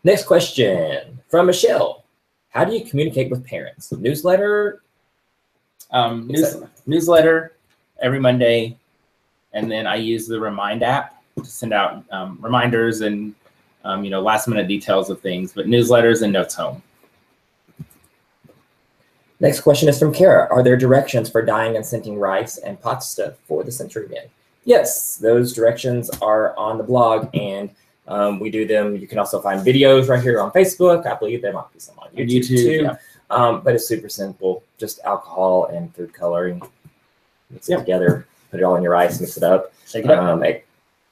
Next question from Michelle. How do you communicate with parents? Newsletter? Newsletter every Monday. And then I use the Remind app to send out reminders and last minute details of things, but newsletters and notes home. Next question is from Kara. Are there directions for dyeing and scenting rice and pasta for the century bin? Yes, those directions are on the blog, and we do them. You can also find videos right here on Facebook. I believe there might be some on YouTube too. Yeah. But it's super simple. Just alcohol and food coloring. Mix it together. Put it all in your rice. Mix it up. Shake it up.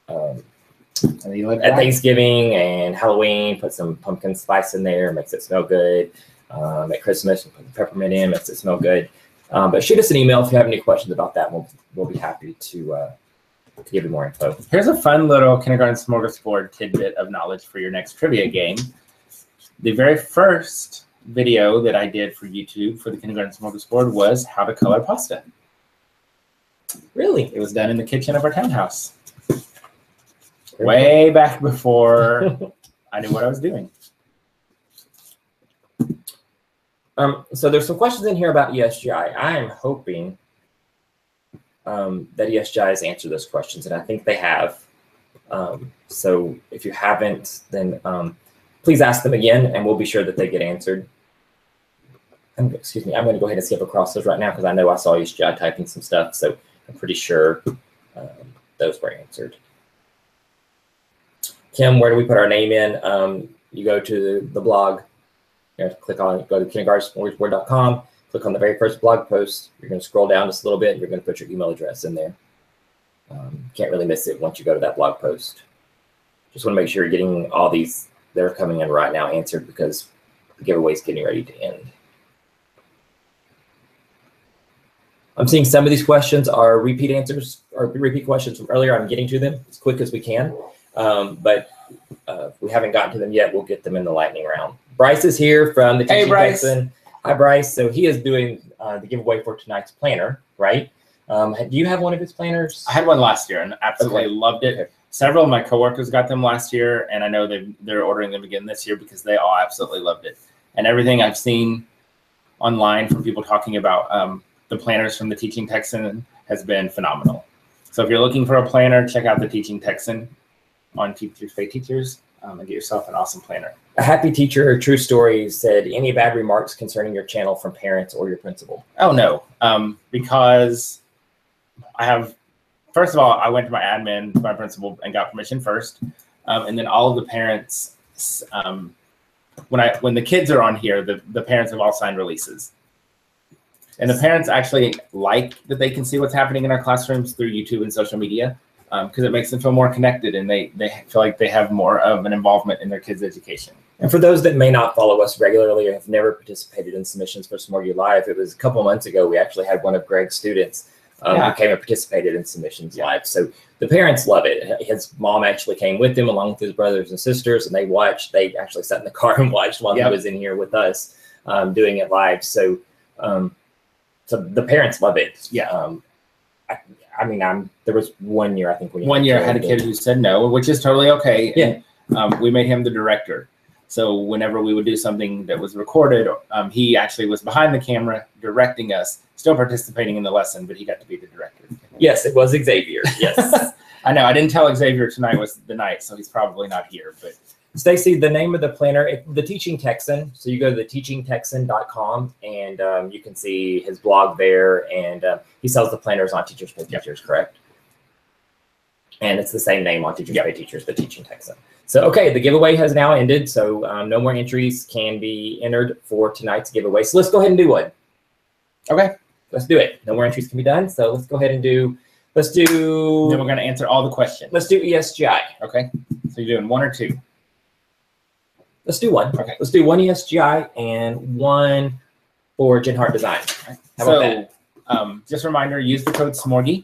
At Thanksgiving and Halloween, put some pumpkin spice in there. Makes it smell good. At Christmas, put the peppermint in. Makes it smell good. But shoot us an email if you have any questions about that. We'll be happy to give you more info. Here's a fun little kindergarten smorgasbord tidbit of knowledge for your next trivia game. The very first video that I did for YouTube for the kindergarten smorgasbord was how to color pasta. Really? It was done in the kitchen of our townhouse. Way back before I knew what I was doing. So there's some questions in here about ESGI. I am hoping that ESGI has answered those questions, and I think they have. So if you haven't, then please ask them again, and we'll be sure that they get answered. Excuse me, I'm going to go ahead and skip across those right now because I know I saw ESGI typing some stuff, so I'm pretty sure those were answered. Kim, where do we put our name in? You go to the blog. You have to go to kindergartensmorgasbord.com, click on the very first blog post. You're going to scroll down just a little bit. You're going to put your email address in there. Can't really miss it once you go to that blog post. Just want to make sure you're getting all these that are coming in right now answered, because the giveaway is getting ready to end. I'm seeing some of these questions are repeat answers or repeat questions from earlier. I'm getting to them as quick as we can. But if we haven't gotten to them yet, we'll get them in the lightning round. Bryce is here from the Teaching Texan. Hi, Bryce. So he is doing the giveaway for tonight's planner, right? Do you have one of his planners? I had one last year and absolutely loved it. Okay. Several of my coworkers got them last year, and I know they're ordering them again this year because they all absolutely loved it. And everything I've seen online from people talking about the planners from the Teaching Texan has been phenomenal. So if you're looking for a planner, check out the Teaching Texan on Teachers Pay Teachers and get yourself an awesome planner. A happy teacher, true story, said, any bad remarks concerning your channel from parents or your principal? Oh, no, because I have, first of all, I went to my admin, my principal, and got permission first. And then all of the parents, when the kids are on here, the parents have all signed releases. And the parents actually like that they can see what's happening in our classrooms through YouTube and social media, because it makes them feel more connected, and they feel like they have more of an involvement in their kids' education. And for those that may not follow us regularly or have never participated in submissions for Smorgie Live, it was a couple months ago, we actually had one of Greg's students who came and participated in submissions live. So the parents love it. His mom actually came with him along with his brothers and sisters, and they actually sat in the car and watched while he was in here with us doing it live. So so the parents love it. Yeah. I mean, there was 1 year, I think. One year I had a kid who said no, which is totally okay. Yeah. we made him the director. So whenever we would do something that was recorded, he actually was behind the camera directing us, still participating in the lesson, but he got to be the director. Yes, it was Xavier. Yes. I know. I didn't tell Xavier tonight was the night, so he's probably not here. But Stacy, the name of the planner, the Teaching Texan. So you go to theteachingtexan.com and you can see his blog there. And he sells the planners on Teachers Pay Teachers, correct? And it's the same name on Teachers Pay Teachers, the Teaching Texan. So, okay, the giveaway has now ended. So no more entries can be entered for tonight's giveaway. So let's go ahead and do one. Okay. Let's do it. No more entries can be done. So let's go ahead and do, Then we're going to answer all the questions. let's do ESGI. Okay. So you're doing one or two? Let's do one. Okay. Let's do one ESGI and one for Jen Hart Design. How about that? Just a reminder, use the code Smorgie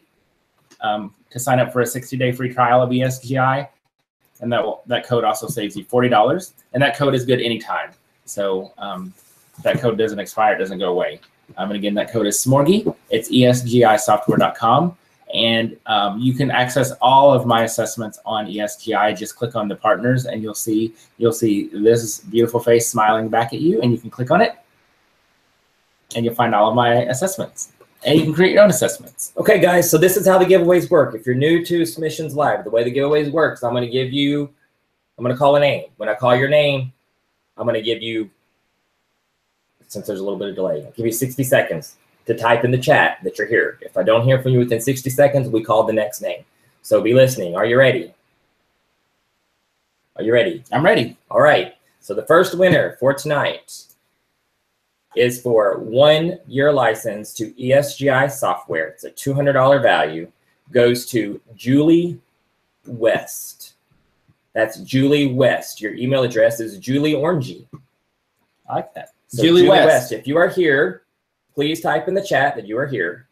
to sign up for a 60-day free trial of ESGI. And that code also saves you $40. And that code is good anytime. So that code doesn't expire. It doesn't go away. And again, that code is Smorgie. It's esgisoftware.com. And you can access all of my assessments on ESGI. Just click on the partners and you'll see this beautiful face smiling back at you, and you can click on it and you'll find all of my assessments. And you can create your own assessments. Okay, guys, so this is how the giveaways work. If you're new to Submissions Live, the way the giveaways works, I'm going to call a name. When I call your name, I'm going to give you, since there's a little bit of delay, I'll give you 60 seconds to type in the chat that you're here. If I don't hear from you within 60 seconds, we call the next name. So be listening. Are you ready? Are you ready? I'm ready. All right. So the first winner for tonight is for 1 year license to ESGI software. It's a $200 value. Goes to Julie West. That's Julie West. Your email address is Julie Orangey. I like that. So Julie West. If you are here, please type in the chat that you are here.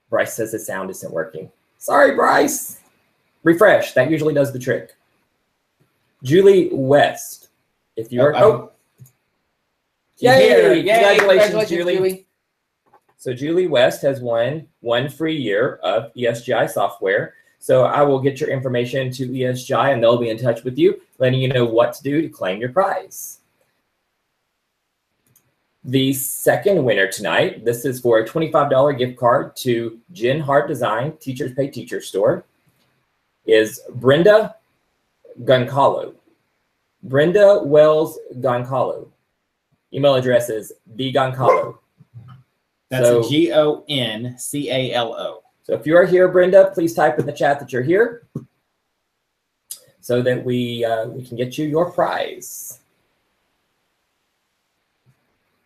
Bryce says the sound isn't working. Sorry, Bryce. Refresh. That usually does the trick. Julie West. If you are, Yay! Congratulations, Julie. So Julie West has won 1 free year of ESGI software. So I will get your information to ESGI and they'll be in touch with you, letting you know what to do to claim your prize. The second winner tonight, this is for a $25 gift card to Jen Hart Design Teachers Pay Teachers store, is Brenda Goncalo. Brenda Wells Goncalo. Email address is thegoncalo. That's Goncalo. So if you are here, Brenda, please type in the chat that you're here so that we can get you your prize.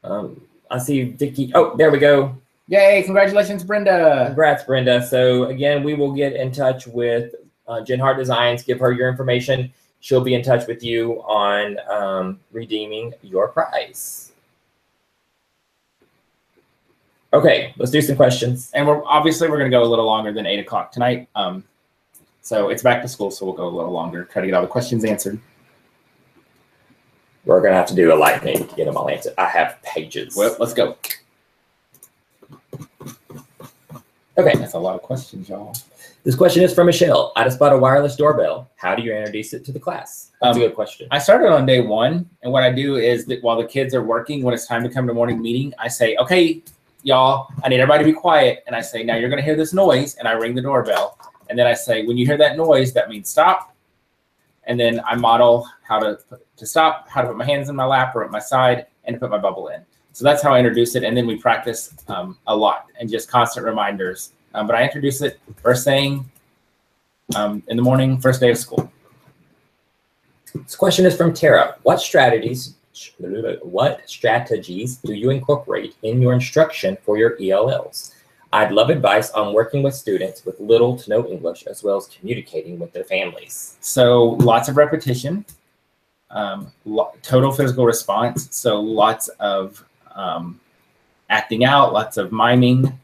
I see Vicky. Oh, there we go. Yay, congratulations, Brenda. Congrats, Brenda. So again, we will get in touch with Jen Hart Designs, give her your information. She'll be in touch with you on redeeming your prize. Okay, let's do some questions. And we're going to go a little longer than 8 o'clock tonight. So it's back to school, so we'll go a little longer, try to get all the questions answered. We're going to have to do a lightning to get them all answered. I have pages. Well, let's go. Okay. That's a lot of questions, y'all. This question is from Michelle. I just bought a wireless doorbell. How do you introduce it to the class? That's a good question. I started on day 1, and what I do is that while the kids are working, when it's time to come to morning meeting, I say, okay, y'all, I need everybody to be quiet. And I say, now you're going to hear this noise, and I ring the doorbell. And then I say, when you hear that noise, that means stop. And then I model how to stop, how to put my hands in my lap or at my side, and to put my bubble in. So that's how I introduce it. And then we practice a lot and just constant reminders. But I introduce it first thing in the morning, first day of school. This question is from Tara. What strategies do you incorporate in your instruction for your ELLs? I'd love advice on working with students with little to no English, as well as communicating with their families. So lots of repetition, total physical response. So lots of acting out, lots of miming,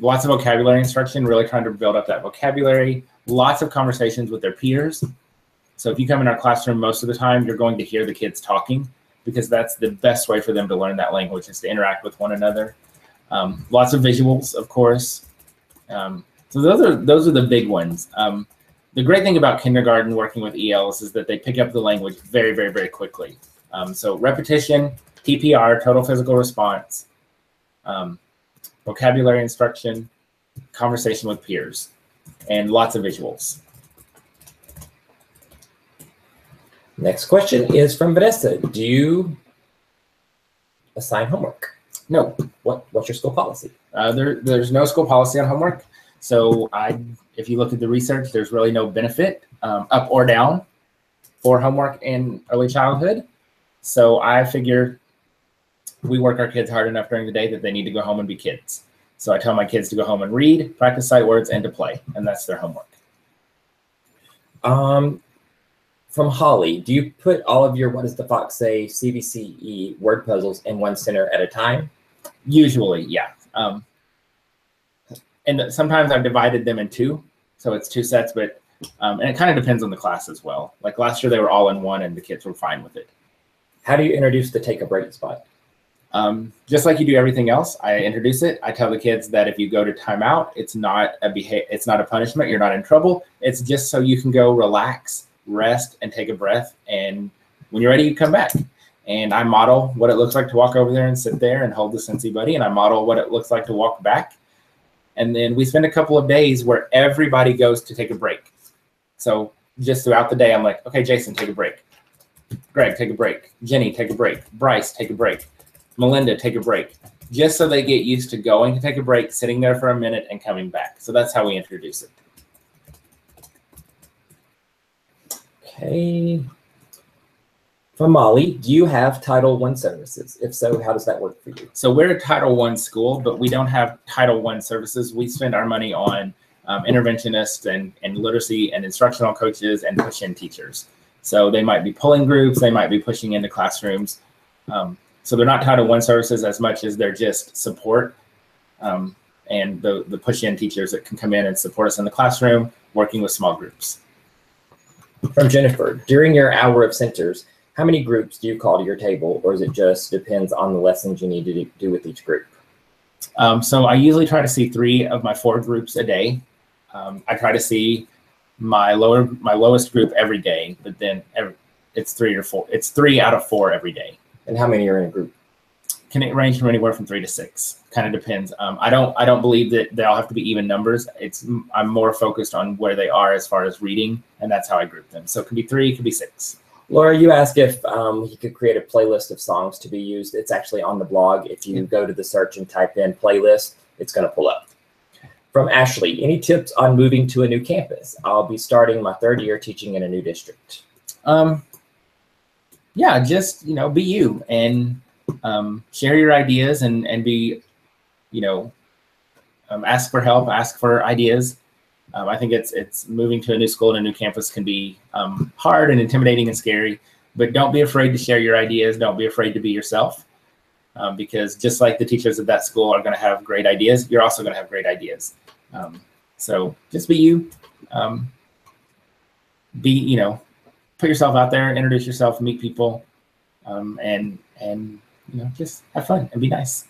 lots of vocabulary instruction, really trying to build up that vocabulary, lots of conversations with their peers. So if you come in our classroom, most of the time, you're going to hear the kids talking because that's the best way for them to learn that language is to interact with one another. Lots of visuals, of course. So those are the big ones. the great thing about kindergarten working with ELs is that they pick up the language very, very, very quickly. So repetition, TPR, total physical response, vocabulary instruction, conversation with peers, and lots of visuals. Next question is from Vanessa. Do you assign homework? No. What's your school policy? There's no school policy on homework. So if you look at the research, there's really no benefit up or down for homework in early childhood. So I figure we work our kids hard enough during the day that they need to go home and be kids. So I tell my kids to go home and read, practice sight words, and to play, and that's their homework. From Holly, do you put all of your, what does the Fox say, CVCE word puzzles in one center at a time? Usually, yeah. And sometimes I've divided them in two, so it's two sets, but and it kind of depends on the class as well. Like last year, they were all in one, and the kids were fine with it. How do you introduce the take a break spot? Just like you do everything else, I introduce it. I tell the kids that if you go to timeout, it's not a punishment. You're not in trouble. It's just so you can go relax, rest, and take a breath. And when you're ready, you come back. And I model what it looks like to walk over there and sit there and hold the Scentsy Buddy. And I model what it looks like to walk back. And then we spend a couple of days where everybody goes to take a break. So just throughout the day, I'm like, okay, Jason, take a break. Greg, take a break. Jenny, take a break. Bryce, take a break. Melinda, take a break. Just so they get used to going to take a break, sitting there for a minute, and coming back. So that's how we introduce it. Okay. From Molly, do you have Title I services? If so, how does that work for you? So we're a Title I school, but we don't have Title I services. We spend our money on interventionists and literacy and instructional coaches and push-in teachers. So they might be pulling groups, they might be pushing into classrooms. So they're not Title I services as much as they're just support and the push-in teachers that can come in and support us in the classroom, working with small groups. From Jennifer, during your hour of centers, how many groups do you call to your table, or is it just depends on the lessons you need to do with each group? So I usually try to see 3 of my 4 groups a day. I try to see my lowest group every day, but then it's 3 or 4. It's 3 out of 4 every day. And how many are in a group? Can it range from anywhere from 3 to 6? Kind of depends. I don't believe that they all have to be even numbers. I'm more focused on where they are as far as reading, and that's how I group them. So it could be 3, it could be 6. Laura, you asked if you could create a playlist of songs to be used. It's actually on the blog. If you go to the search and type in playlist, it's going to pull up. From Ashley, any tips on moving to a new campus? I'll be starting my 3rd year teaching in a new district. Yeah, just, be you and share your ideas and be, ask for help, ask for ideas. I think it's moving to a new school and a new campus can be hard and intimidating and scary, but don't be afraid to share your ideas. Don't be afraid to be yourself, because just like the teachers at that school are going to have great ideas, you're also going to have great ideas. So just be you. Put yourself out there, introduce yourself, meet people, and just have fun and be nice.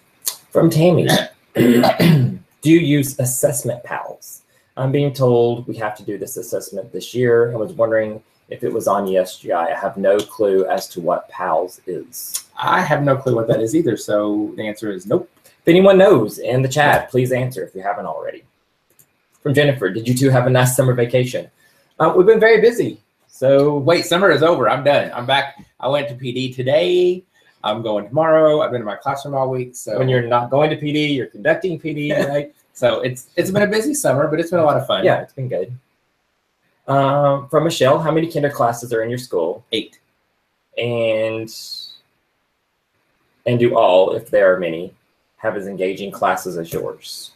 From Tammy, do you use assessment pals? I'm being told we have to do this assessment this year. I was wondering if it was on ESGI. I have no clue as to what PALS is. I have no clue what that is either, so the answer is nope. If anyone knows in the chat, please answer if you haven't already. From Jennifer, did you two have a nice summer vacation? We've been very busy. So wait, summer is over. I'm done. I'm back. I went to PD today. I'm going tomorrow. I've been in my classroom all week. So when you're not going to PD, you're conducting PD, right? So it's been a busy summer, but it's been a lot of fun. Yeah, it's been good. From Michelle, how many kinder classes are in your school? 8. And do all, if there are many, have as engaging classes as yours?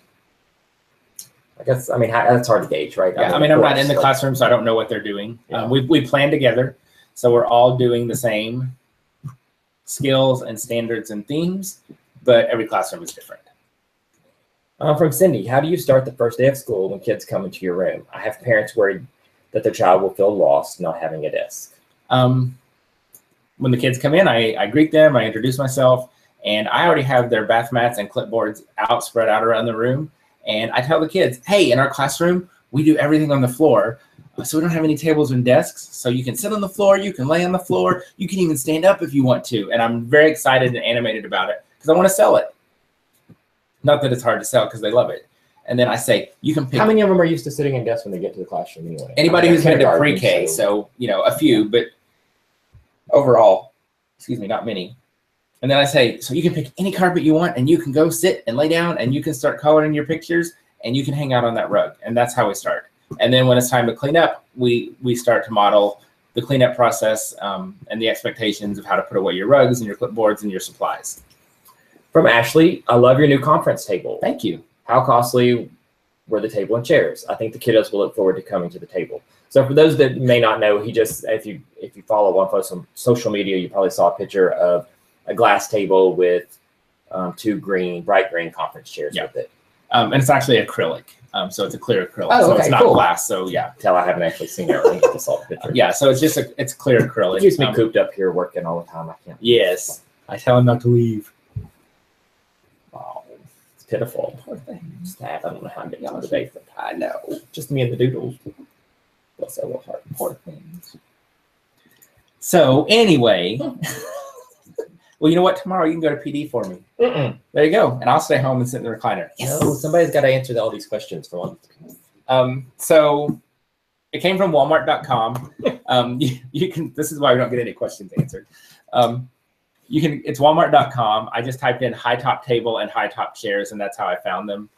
That's hard to gauge, right? Yeah, I'm not in the classroom, so I don't know what they're doing. Yeah. We plan together, so we're all doing the same skills and standards and themes, but every classroom is different. From Cindy, how do you start the first day of school when kids come into your room? I have parents worried that their child will feel lost not having a desk. When the kids come in, I greet them, I introduce myself, and I already have their bath mats and clipboards spread out around the room. And I tell the kids, hey, in our classroom, we do everything on the floor. So we don't have any tables and desks. So you can sit on the floor, you can lay on the floor, you can even stand up if you want to. And I'm very excited and animated about it because I want to sell it. Not that it's hard to sell because they love it. And then I say, you can pick. How many of them are used to sitting in desks when they get to the classroom anyway? Anybody who's been to pre-K, so a few, but overall, excuse me, not many. And then I say, so you can pick any carpet you want and you can go sit and lay down and you can start coloring your pictures and you can hang out on that rug. And that's how we start. And then when it's time to clean up, we start to model the cleanup process and the expectations of how to put away your rugs and your clipboards and your supplies. From Ashley, I love your new conference table. Thank you. How costly were the table and chairs? I think the kiddos will look forward to coming to the table. So for those that may not know, if you follow on social media, you probably saw a picture of a glass table with two bright green conference chairs with it. And it's actually acrylic. So it's a clear acrylic. Oh, so okay, it's not cool. Glass. So yeah. Tell I haven't actually seen it. I just saw the picture. Yeah. So it's just it's clear acrylic. It keeps me cooped up here working all the time. I can't. Yes. I tell him not to leave. Oh, it's pitiful. Poor things. I don't know how I'm getting out of the basement. I know. Just me and the doodles. Bless their little heart. Poor things. So anyway, well, you know what? Tomorrow you can go to PD for me. There you go. And I'll stay home and sit in the recliner. Yes. No, somebody's got to answer all these questions for once. So it came from Walmart.com. You can. This is why we don't get any questions answered. It's Walmart.com. I just typed in high top table and high top chairs, and that's how I found them.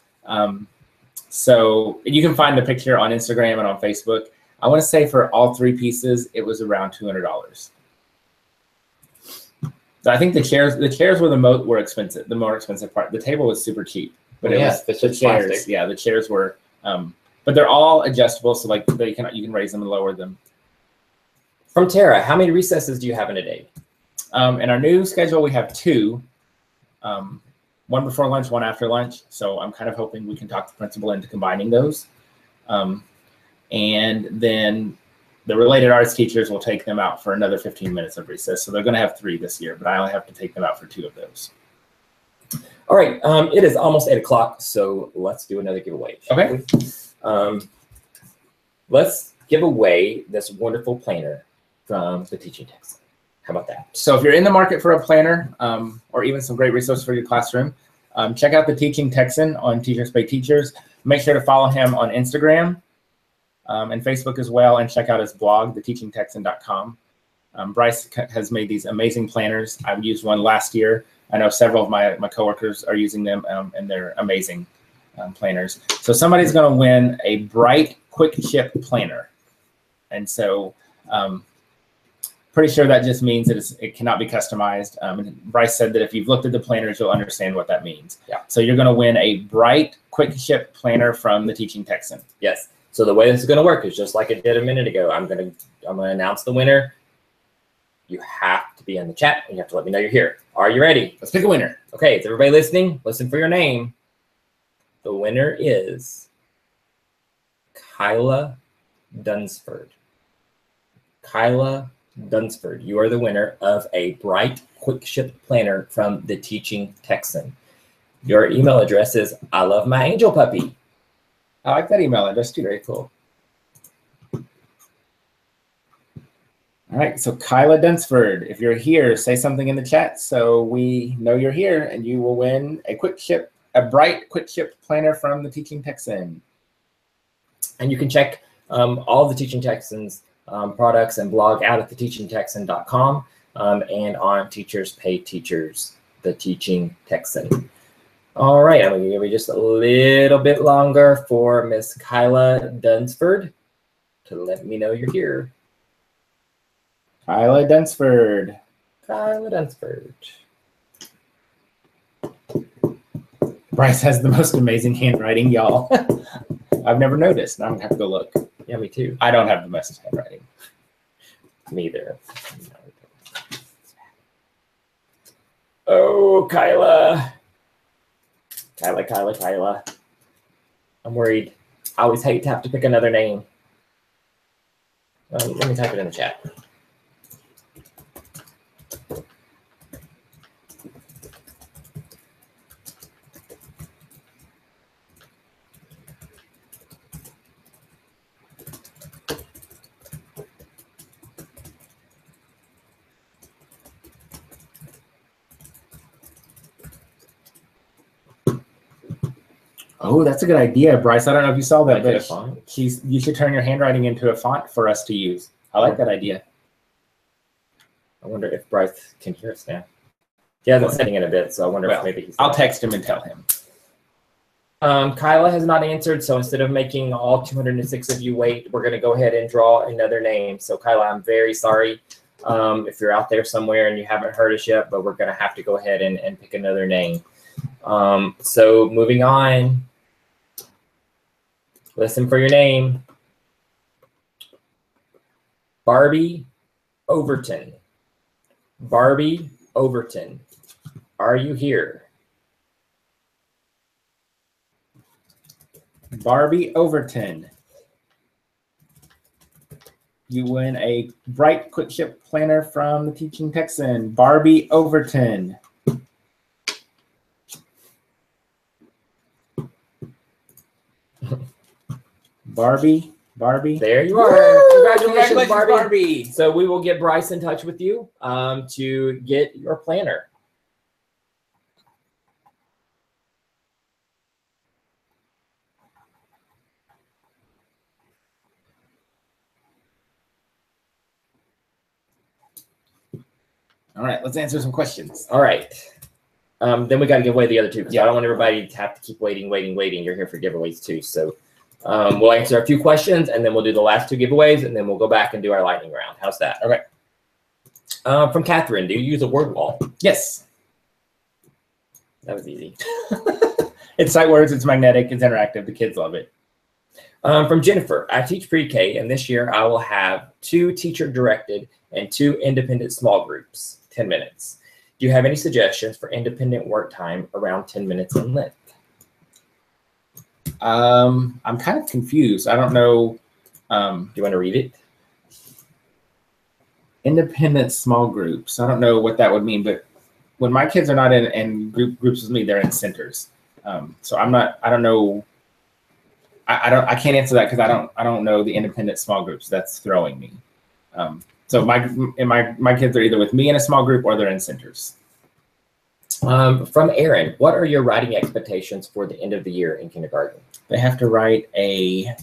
So you can find the picture on Instagram and on Facebook. I want to say for all three pieces, it was around $200. So I think the chairs were the more expensive part. The table was super cheap, but it was the chairs. Plastic. Yeah, the chairs were, but they're all adjustable, so like you can raise them and lower them. From Tara, how many recesses do you have in a day? In our new schedule, we have two, one before lunch, one after lunch. So I'm kind of hoping we can talk the principal into combining those. And then the related arts teachers will take them out for another 15 minutes of recess. So they're going to have 3 this year, but I only have to take them out for 2 of those. All right. It is almost 8 o'clock, so let's do another giveaway. Okay. Let's give away this wonderful planner from the Teaching Texan. How about that? So if you're in the market for a planner or even some great resources for your classroom, check out the Teaching Texan on Teachers Pay Teachers. Make sure to follow him on Instagram and Facebook as well, and check out his blog, theteachingtexan.com. Bryce has made these amazing planners. I've used one last year. I know several of my coworkers are using them, and they're amazing planners. So somebody's going to win a bright, quick ship planner. And so pretty sure that just means that it cannot be customized. And Bryce said that if you've looked at the planners, you'll understand what that means. Yeah. So you're going to win a bright, quick ship planner from the Teaching Texan. Yes. So the way this is going to work is just like it did a minute ago. I'm going to announce the winner. You have to be in the chat, and you have to let me know you're here. Are you ready? Let's pick a winner. Okay, is everybody listening? Listen for your name. The winner is Kyla Dunsford. Kyla Dunsford, you are the winner of a bright, quick ship planner from the Teaching Texan. Your email address is I love my angel puppy. I like that email address too. Very cool. All right, so Kyla Dunsford, if you're here, say something in the chat so we know you're here, and you will win a bright quick ship planner from the Teaching Texan. And you can check all the Teaching Texans products and blog out at theteachingtexan.com and on Teachers Pay Teachers, the Teaching Texan. All right, I'm going to give you just a little bit longer for Miss Kyla Dunsford to let me know you're here. Kyla Dunsford. Kyla Dunsford. Bryce has the most amazing handwriting, y'all. I've never noticed. Now I'm going to have to go look. Yeah, me too. I don't have the best handwriting. Me either. Oh, Kyla. Kyla. I'm worried. I always hate to have to pick another name. Let me type it in the chat. Oh, that's a good idea, Bryce. I don't know if you saw that, Like a but font? you should turn your handwriting into a font for us to use. I like that idea. I wonder if Bryce can hear us now. He hasn't said anything in a bit, so I wonder if maybe he's. I'll text him and tell him. Kyla has not answered, so instead of making all 206 of you wait, we're going to go ahead and draw another name. So Kyla, I'm very sorry if you're out there somewhere and you haven't heard us yet, but we're going to have to go ahead and pick another name. So moving on, listen for your name. Barbie Overton. Barbie Overton, are you here? Barbie Overton. You win a bright quick ship planner from the Teaching Texan. Barbie Overton. Barbie. There you are. Woo! Congratulations, Barbie. So we will get Bryce in touch with you to get your planner. All right, let's answer some questions. All right. Then we got to give away the other two because I don't want everybody to have to keep waiting. You're here for giveaways too. So we'll answer a few questions and then we'll do the last two giveaways and then we'll go back and do our lightning round. How's that? Okay. From Catherine, do you use a word wall? Yes. That was easy. It's sight words, it's magnetic, it's interactive. The kids love it. From Jennifer, I teach pre-K and this year I will have 2 teacher-directed and 2 independent small groups, 10 minutes. Do you have any suggestions for independent work time around 10 minutes in length? I'm kind of confused. I don't know. Do you want to read it? Independent small groups. I don't know what that would mean, but when my kids are not in groups with me, they're in centers. So I don't know. I can't answer that because I don't know the independent small groups. That's throwing me. So my kids are either with me in a small group or they're in centers. From Aaron, what are your writing expectations for the end of the year in kindergarten? They have to write a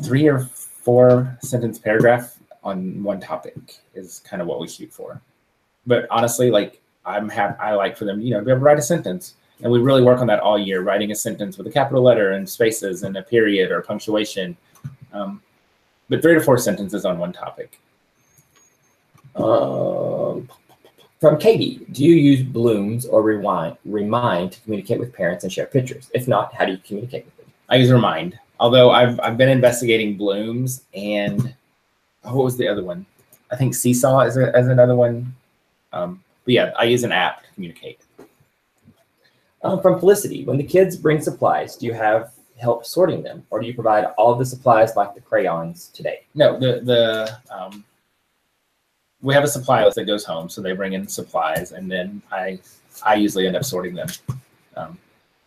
3 or 4 sentence paragraph on one topic is kind of what we shoot for. But honestly, like I like for them, to be able to write a sentence. And we really work on that all year, writing a sentence with a capital letter and spaces and a period or punctuation. But 3 to 4 sentences on one topic. From Katie, do you use balloons or remind to communicate with parents and share pictures? If not, how do you communicate with them? I use Remind. Although I've been investigating Blooms and what was the other one? I think Seesaw is another one. But yeah, I use an app to communicate. From Felicity, when the kids bring supplies, do you have help sorting them, or do you provide all of the supplies like the crayons today? No, we have a supply list that goes home, so they bring in supplies, and then I usually end up sorting them.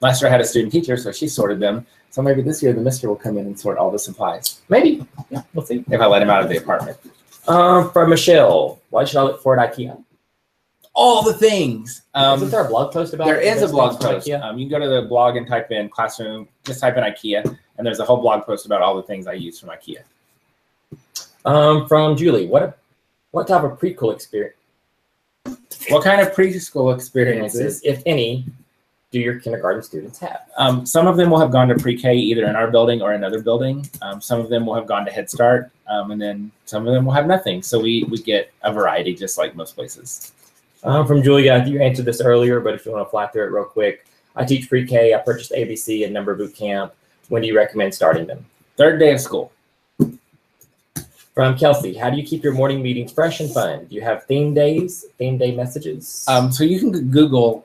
Last year I had a student teacher, so she sorted them. So maybe this year the mister will come in and sort all the supplies. Maybe. Yeah, we'll see. If I let him out of the apartment. From Michelle, what should I look for at IKEA? All the things. Isn't there a blog post about it? There is a blog post. You can go to the blog and type in classroom, just type in IKEA, and there's a whole blog post about all the things I use from IKEA. From Julie, what type of preschool experience? What kind of preschool experiences, if any, do your kindergarten students have? Some of them will have gone to pre-K either in our building or another building. Some of them will have gone to Head Start, and then some of them will have nothing. So we get a variety, just like most places. From Julia, I think you answered this earlier, but if you want to fly through it real quick. I teach pre-K. I purchased ABC and Number Bootcamp. When do you recommend starting them? 3rd day of school. From Kelsey, how do you keep your morning meetings fresh and fun? Do you have theme days, theme day messages? So you can Google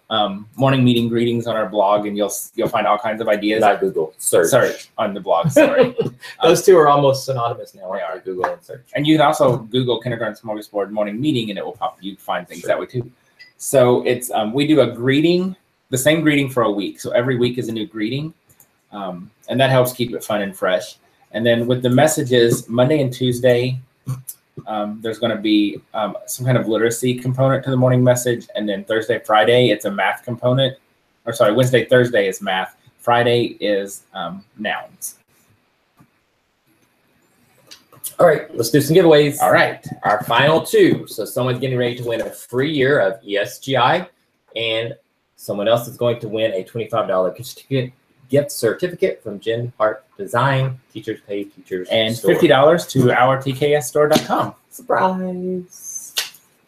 morning meeting greetings on our blog, and you'll find all kinds of ideas. Not Google, search. Sorry, on the blog. Sorry, those two are almost synonymous now. They are. Google and search. And you can also Google Kindergarten Smorgasbord morning meeting, and it will pop. You find things that way too. So it's we do a greeting, the same greeting for a week. So every week is a new greeting, and that helps keep it fun and fresh. And then with the messages, Monday and Tuesday, there's going to be some kind of literacy component to the morning message. And then Thursday, Friday, it's a math component. or sorry, Wednesday, Thursday is math. Friday is nouns. All right, let's do some giveaways. All right. Our final two. So someone's getting ready to win a free year of ESGI, and someone else is going to win a $25 gift certificate from Jen Hart Design, Teachers Pay Teachers And Store. $50 to our tksstore.com. Surprise.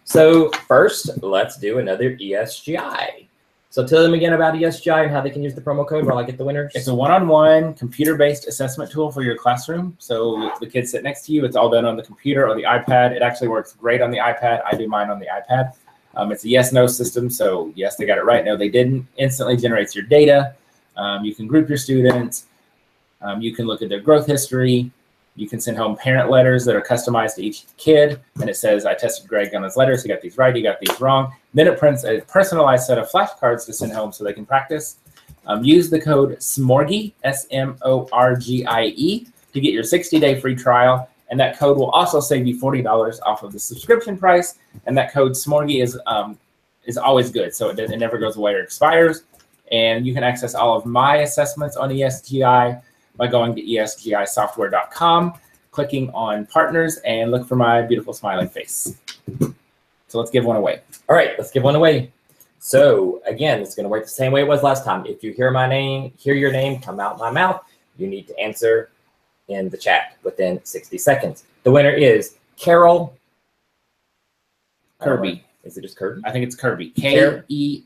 So first, let's do another ESGI. So tell them again about ESGI and how they can use the promo code while I get the winners. It's a one-on-one computer-based assessment tool for your classroom. So the kids sit next to you. It's all done on the computer or the iPad. It actually works great on the iPad. I do mine on the iPad. It's a yes-no system. So yes, they got it right. No, they didn't. Instantly generates your data. You can group your students. You can look at their growth history. You can send home parent letters that are customized to each kid. And it says, I tested Greg on his letters. He got these right. He got these wrong. Then it prints a personalized set of flashcards to send home so they can practice. Use the code SMORGIE, SMORGIE, to get your 60-day free trial. And that code will also save you $40 off of the subscription price. And that code SMORGIE is always good. So it never goes away or expires. And you can access all of my assessments on ESGI by going to esgisoftware.com, clicking on partners, and look for my beautiful smiling face. So let's give one away. All right, let's give one away. So again, it's going to work the same way it was last time. If you hear your name come out my mouth, you need to answer in the chat within 60 seconds. The winner is Carol Kirby. Is it just Kirby? I think it's Kirby. Kearby.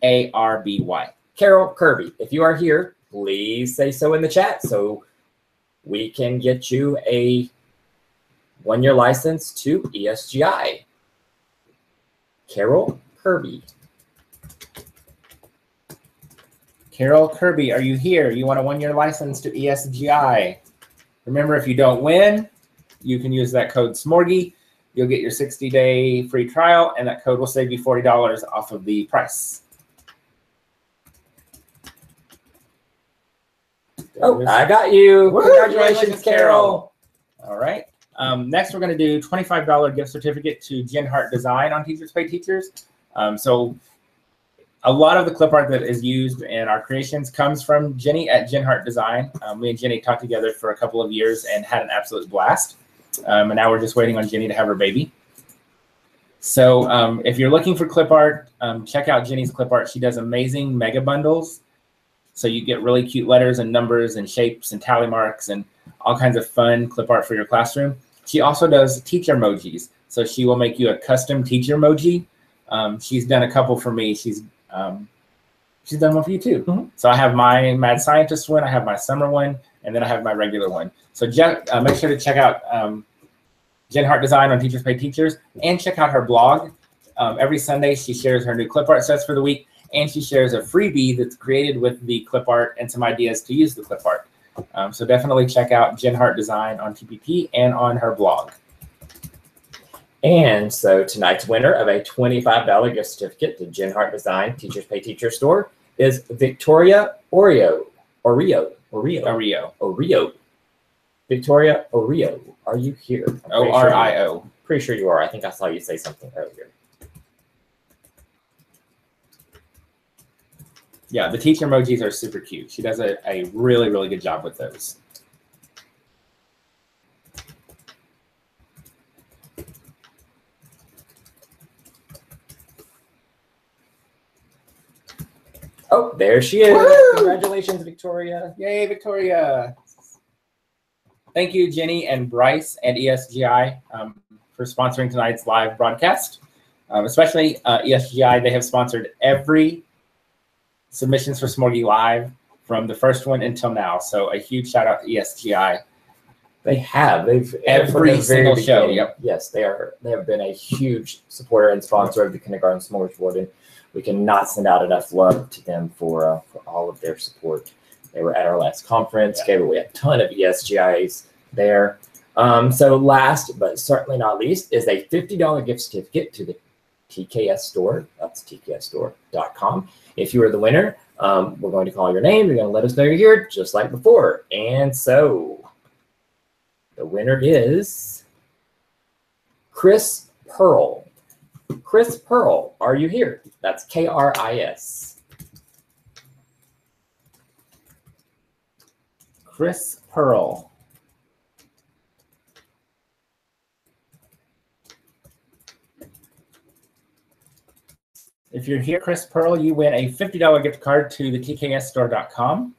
Carol Kirby. If you are here, please say so in the chat so we can get you a one-year license to ESGI. Carol Kirby. Carol Kirby, are you here? You want a one-year license to ESGI? Remember, if you don't win, you can use that code SMORGIE. You'll get your 60-day free trial, and that code will save you $40 off of the price. Oh, I got you. Congratulations, Carol. All right. Next, we're going to do $25 gift certificate to Jen Hart Design on Teachers Pay Teachers. So a lot of the clip art that is used in our creations comes from Jenny at Jen Hart Design. Me and Jenny talked together for a couple of years and had an absolute blast. And now we're just waiting on Jenny to have her baby. So if you're looking for clip art, check out Jenny's clip art. She does amazing mega bundles. So you get really cute letters and numbers and shapes and tally marks and all kinds of fun clip art for your classroom. She also does teacher emojis. So she will make you a custom teacher emoji. She's done a couple for me. She's done one for you too. Mm-hmm. So I have my Mad Scientist one, I have my summer one, and then I have my regular one. So make sure to check out Jen Hart Design on Teachers Pay Teachers, and check out her blog. Every Sunday she shares her new clip art sets for the week, and she shares a freebie that's created with the clip art and some ideas to use the clip art. So definitely check out Jen Hart Design on TPT and on her blog. And so tonight's winner of a $25 gift certificate to Jen Hart Design Teachers Pay Teacher Store is Victoria Oreo. Victoria Oreo, are you here? O-R-I-O. Pretty sure you are. I think I saw you say something earlier. Yeah, the teacher emojis are super cute. She does a really, really good job with those. Oh, there she is. Woo! Congratulations, Victoria. Yay, Victoria. Thank you, Jenny and Bryce and ESGI for sponsoring tonight's live broadcast. Especially ESGI, they have sponsored every submissions for Smorgie Live from the first one until now. So a huge shout out to ESGI. They have. They've every single show. Yep. Yes, they have been a huge supporter and sponsor of the Kindergarten Smorgasbord, and we cannot send out enough love to them for all of their support. They were at our last conference, gave away a ton of ESGIs there. So last but certainly not least is a $50 gift certificate to the TKS store. That's tksstore.com. If you are the winner, we're going to call your name. You're going to let us know you're here, just like before. And so the winner is Chris Pearl. Chris Pearl, are you here? That's K-R-I-S. Chris Pearl. If you're here, Chris Pearl, you win a $50 gift card to the tksstore.com.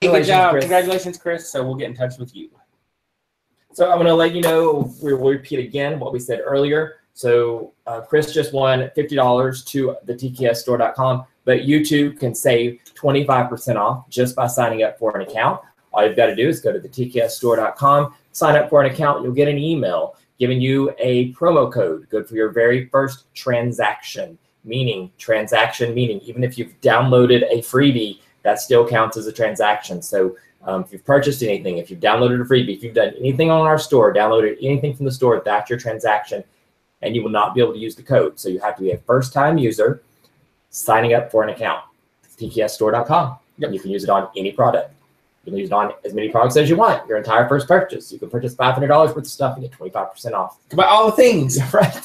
Good job. Chris. Congratulations, Chris. So we'll get in touch with you. So I'm going to let you know, we'll repeat again what we said earlier. So Chris just won $50 to the tksstore.com, but you too can save 25% off just by signing up for an account. All you've got to do is go to the tksstore.com, sign up for an account. You'll get an email giving you a promo code, good for your very first transaction, meaning even if you've downloaded a freebie, that still counts as a transaction. So if you've purchased anything, if you've downloaded a freebie, if you've done anything on our store, downloaded anything from the store, that's your transaction, and you will not be able to use the code. So you have to be a first-time user signing up for an account. tksstore.com. Yep. You can use it on any product. You can use it on as many products as you want. Your entire first purchase. You can purchase $500 worth of stuff and get 25% off. About all the things. Right.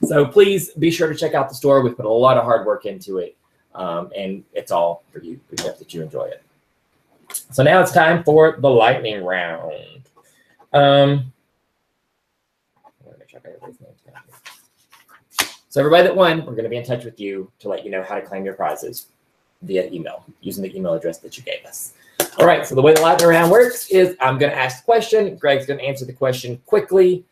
So please be sure to check out the store. We've put a lot of hard work into it, and it's all for you. We hope that you enjoy it. So now it's time for the lightning round. So everybody that won, we're going to be in touch with you to let you know how to claim your prizes via email using the email address that you gave us. All right, so the way the lightning round works is I'm going to ask the question. Greg's going to answer the question quickly,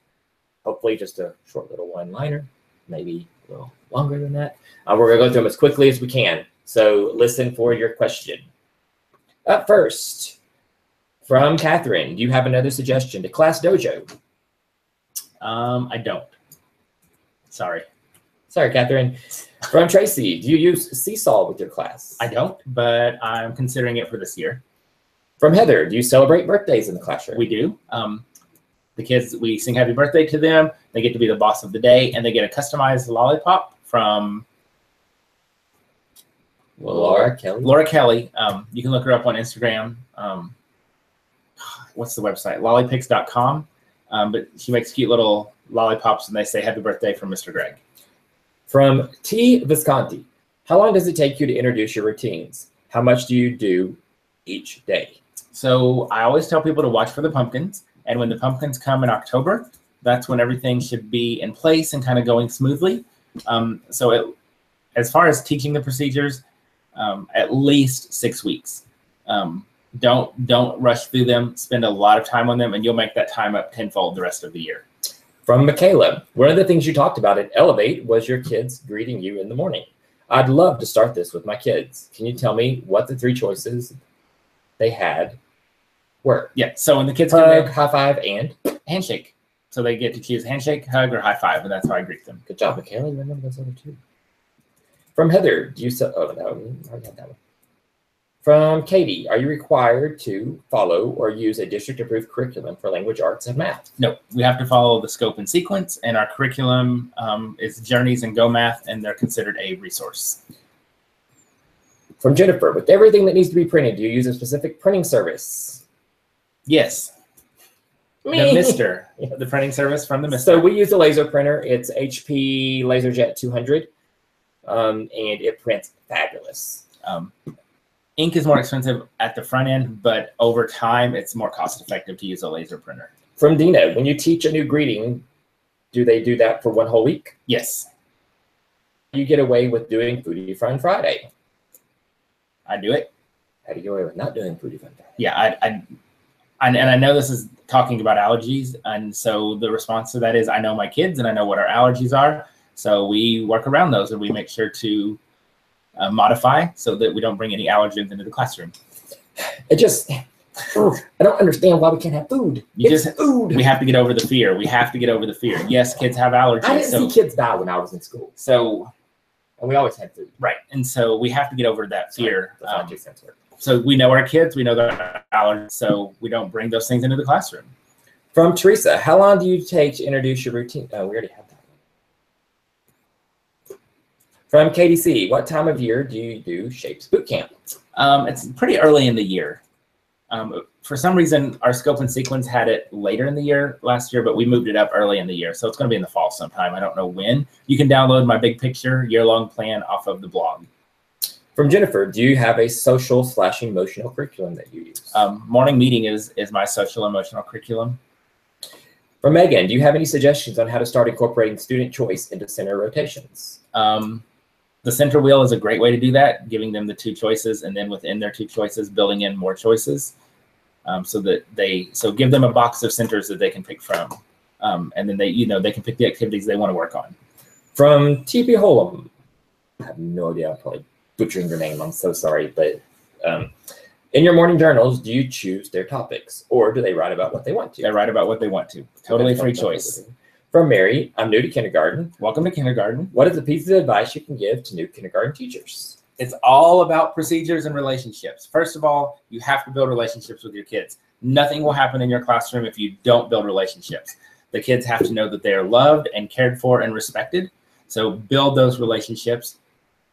hopefully just a short little one-liner, maybe a little longer than that. We're going to go through them as quickly as we can. So listen for your question. Up first, from Catherine, do you have another suggestion to Class Dojo? I don't. Sorry, Catherine. From Tracy, do you use Seesaw with your class? I don't, but I'm considering it for this year. From Heather, do you celebrate birthdays in the classroom? We do. The kids, we sing happy birthday to them. They get to be the boss of the day, and they get a customized lollipop from Laura Kelly. You can look her up on Instagram. What's the website? Lollypix.com. But she makes cute little lollipops, and they say happy birthday from Mr. Greg. From T. Visconti, how long does it take you to introduce your routines? How much do you do each day? So I always tell people to watch for the pumpkins. And when the pumpkins come in October, that's when everything should be in place and kind of going smoothly. As far as teaching the procedures, at least 6 weeks. Don't rush through them. Spend a lot of time on them, and you'll make that time up tenfold the rest of the year. From Michaela, one of the things you talked about at Elevate was your kids greeting you in the morning. I'd love to start this with my kids. Can you tell me what the 3 choices they had were? Yeah, so when the kids hug, high five, and handshake. So they get to choose handshake, hug, or high five, and that's how I greet them. Good job, Michaela. You remember those other 2. From Heather, do you I already had that one. From Katie, are you required to follow or use a district-approved curriculum for language arts and math? No, we have to follow the scope and sequence, and our curriculum is Journeys and Go Math, and they're considered a resource. From Jennifer, with everything that needs to be printed, do you use a specific printing service? Yes. The Mister, the printing service from the Mister. So we use a laser printer. It's HP LaserJet 200, and it prints fabulous. Ink is more expensive at the front end, but over time, it's more cost-effective to use a laser printer. From Dina, when you teach a new greeting, do they do that for 1 whole week? Yes. You get away with doing Foodie Fun Friday. I do it. How do you get away with not doing Foodie Fun Friday? Yeah, and I know this is talking about allergies, and so the response to that is I know my kids and I know what our allergies are, so we work around those and we make sure to modify so that we don't bring any allergens into the classroom. It just, I don't understand why we can't have food. Food. We have to get over the fear. We have to get over the fear. Yes, kids have allergies. I didn't see kids die when I was in school. And we always had food. Right. And so we have to get over that fear. That's not 2 cents worth. So we know our kids, we know their allergies, so we don't bring those things into the classroom. From Teresa, how long do you take to introduce your routine? Oh, we already have that one. From KDC, what time of year do you do Shapes Bootcamp? It's pretty early in the year. For some reason, our scope and sequence had it later in the year last year, but we moved it up early in the year. So it's going to be in the fall sometime. I don't know when. You can download my big picture year-long plan off of the blog. From Jennifer, do you have a social/emotional curriculum that you use? Morning meeting is my social emotional curriculum. From Megan, do you have any suggestions on how to start incorporating student choice into center rotations? The center wheel is a great way to do that, giving them the 2 choices, and then within their 2 choices, building in more choices, so give them a box of centers that they can pick from, and then they can pick the activities they want to work on. From TP Holum, I have no idea, I'm probably butchering your name, I'm so sorry, but in your morning journals, do you choose their topics, or do they write about what they want to? They write about what they want to. Totally free choice. From Mary, I'm new to kindergarten. Welcome to kindergarten. What is a piece of advice you can give to new kindergarten teachers? It's all about procedures and relationships. First of all, you have to build relationships with your kids. Nothing will happen in your classroom if you don't build relationships. The kids have to know that they are loved and cared for and respected. So build those relationships.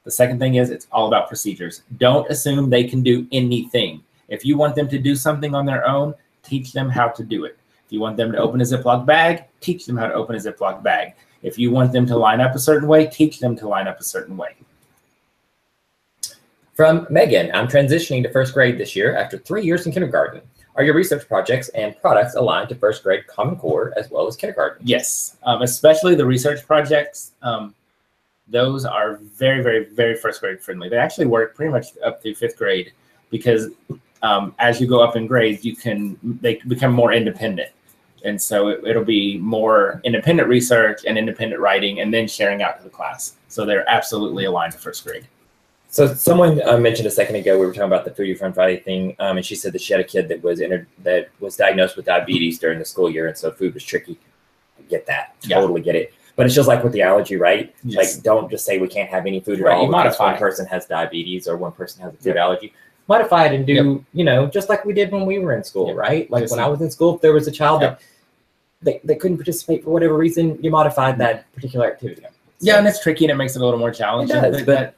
The second thing is it's all about procedures. Don't assume they can do anything. If you want them to do something on their own, teach them how to do it. If you want them to open a Ziploc bag, teach them how to open a Ziploc bag. If you want them to line up a certain way, teach them to line up a certain way. From Megan, I'm transitioning to 1st grade this year after 3 years in kindergarten. Are your research projects and products aligned to 1st grade Common Core as well as kindergarten? Yes, especially the research projects. Those are very, very, very 1st grade friendly. They actually work pretty much up through 5th grade because as you go up in grades, they become more independent. And so it'll be more independent research and independent writing and then sharing out to the class. So they're absolutely aligned to 1st grade. So someone mentioned a second ago, we were talking about the Foodie Fun Friday thing, and she said that she had a kid that was diagnosed with diabetes during the school year, and so food was tricky. I get that, totally get it. But it's just like with the allergy, right? Yes. Like, don't just say we can't have any food at all. Because one person has diabetes or one person has a food allergy. Modify it and do, just like we did when we were in school, right? Like when I was in school, if there was a child that they couldn't participate for whatever reason, you modified that particular activity. Yeah, and it's tricky and it makes it a little more challenging. It does, but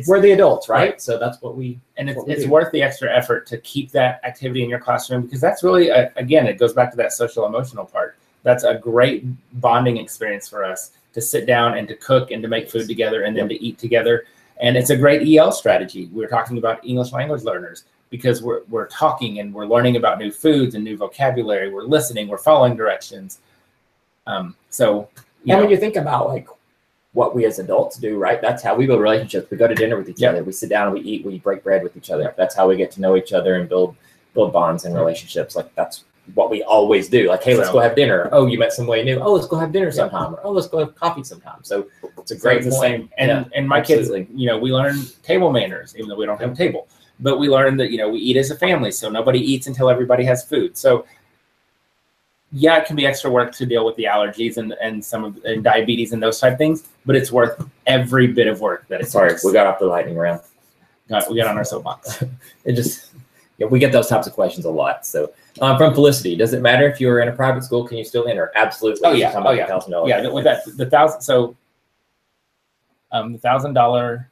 we're the adults, right? So that's what we it's worth the extra effort to keep that activity in your classroom because that's really again, it goes back to that social emotional part. That's a great bonding experience for us to sit down and to cook and to make food together and then to eat together. And it's a great EL strategy. We're talking about English language learners because we're talking and we're learning about new foods and new vocabulary. We're listening, we're following directions. When you think about like what we as adults do, right? That's how we build relationships. We go to dinner with each other. We sit down and we eat, we break bread with each other. That's how we get to know each other and build bonds and relationships. Like that's what we always do. Like, hey, let's go have dinner. Oh, you met somebody new. Oh, let's go have dinner sometime. Or, oh, let's go have coffee sometime. So it's a great point. And my absolutely. Kids, we learn table manners, even though we don't have a table. But we learn that, we eat as a family. So nobody eats until everybody has food. So yeah, it can be extra work to deal with the allergies and diabetes and those type of things, but it's worth every bit of work that it takes. We got off the lightning round. We got on our soapbox. We get those types of questions a lot. So from Felicity, does it matter if you're in a private school? Can you still enter? Absolutely. Oh yeah. $1,000. Yeah. With that, the $1,000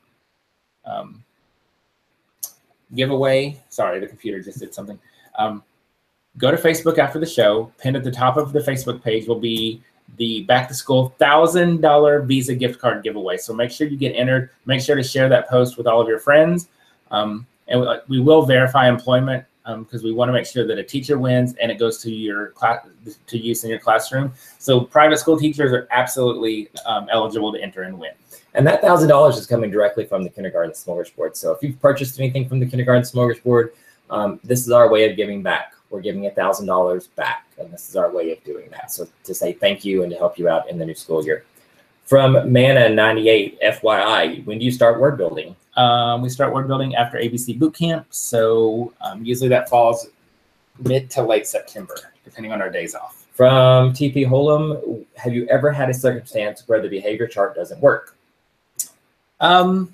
giveaway. Sorry, the computer just did something. Go to Facebook after the show. Pinned at the top of the Facebook page will be the back to school $1,000 Visa gift card giveaway. So make sure you get entered. Make sure to share that post with all of your friends. And we will verify employment because we want to make sure that a teacher wins and it goes to your class to use in your classroom. So private school teachers are absolutely eligible to enter and win. And that $1,000 is coming directly from the Kindergarten Smorgasbord. So if you've purchased anything from the Kindergarten Smorgasbord, this is our way of giving back. We're giving $1,000 back, and this is our way of doing that. So to say thank you and to help you out in the new school year. From Manna98, FYI, when do you start word building? We start word building after ABC Bootcamp. So usually that falls mid to late September, depending on our days off. From TP Holum, have you ever had a circumstance where the behavior chart doesn't work? Oh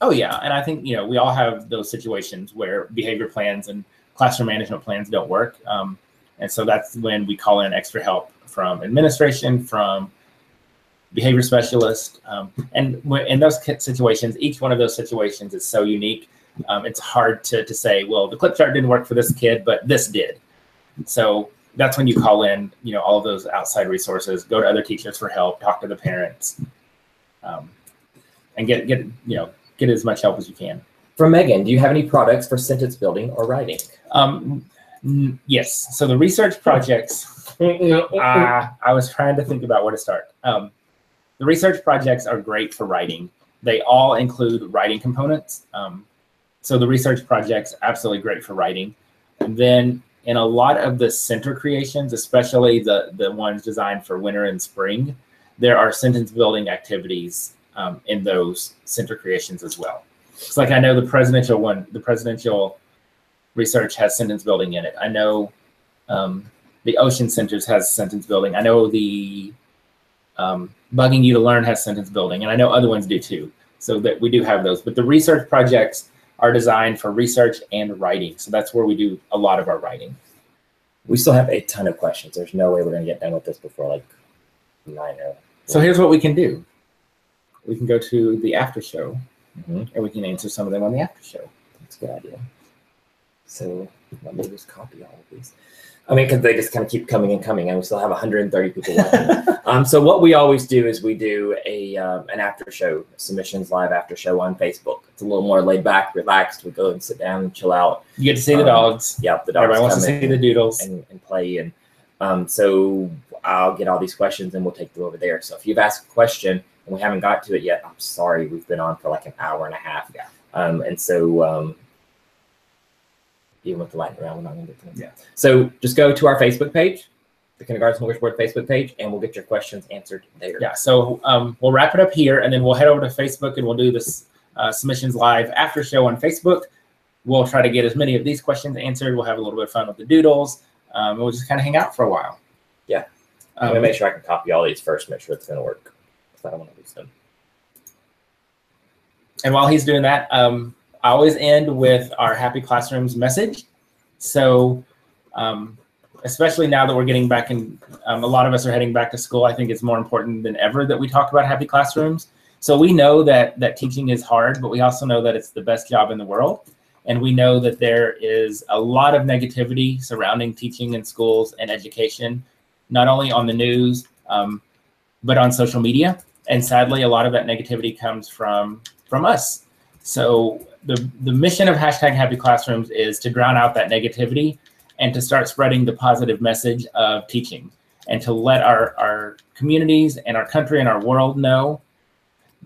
yeah, and I think we all have those situations where behavior plans and classroom management plans don't work, and so that's when we call in extra help from administration, from behavior specialist, and in those situations, each one of those situations is so unique. It's hard to say, well, the clip chart didn't work for this kid, but this did. So that's when you call in, all of those outside resources, go to other teachers for help, talk to the parents, and get get as much help as you can. From Megan, do you have any products for sentence building or writing? Yes. So the research projects, I was trying to think about where to start. The research projects are great for writing. They all include writing components. So the research projects, absolutely great for writing. And then in a lot of the center creations, especially the ones designed for winter and spring, there are sentence building activities in those center creations as well. It's like I know the presidential one, the presidential research has sentence building in it. I know the Ocean Centers has sentence building. I know the Bugging You to Learn has sentence building, and I know other ones do too. So that we do have those. But the research projects are designed for research and writing. So that's where we do a lot of our writing. We still have a ton of questions. There's no way we're going to get done with this before like 9 or. So here's what we can do. We can go to the after show, and we can answer some of them on the after show. That's a good idea. So let me just copy all of these. I mean, because they just kind of keep coming and coming, and we still have 130 people watching. So what we always do is we do an after show, submissions live after show on Facebook. It's a little more laid back, relaxed. We go and sit down and chill out. You get to see the dogs. Yeah, the dogs. Everybody wants to see the doodles and play. And so I'll get all these questions and we'll take them over there. So if you've asked a question and we haven't got to it yet, I'm sorry. We've been on for like an hour and a half. Yeah. And so even with the lightning round, we're not going to get to them. Yeah. So just go to our Facebook page, the Kindergarten Smorgasbord Facebook page, and we'll get your questions answered there. Yeah. So we'll wrap it up here, and then we'll head over to Facebook, and we'll do this submissions live after show on Facebook. We'll try to get as many of these questions answered. We'll have a little bit of fun with the doodles. And we'll just kind of hang out for a while. Yeah. I'm going to make sure I can copy all these first, make sure it's going to work, because I don't want to lose them. And while he's doing that, I always end with our Happy Classrooms message. So especially now that we're getting back in, a lot of us are heading back to school, I think it's more important than ever that we talk about Happy Classrooms. So we know that teaching is hard, but we also know that it's the best job in the world. And we know that there is a lot of negativity surrounding teaching in schools and education, not only on the news, but on social media. And sadly, a lot of that negativity comes from us. So the mission of #Happy Classrooms is to drown out that negativity and to start spreading the positive message of teaching, and to let our communities and our country and our world know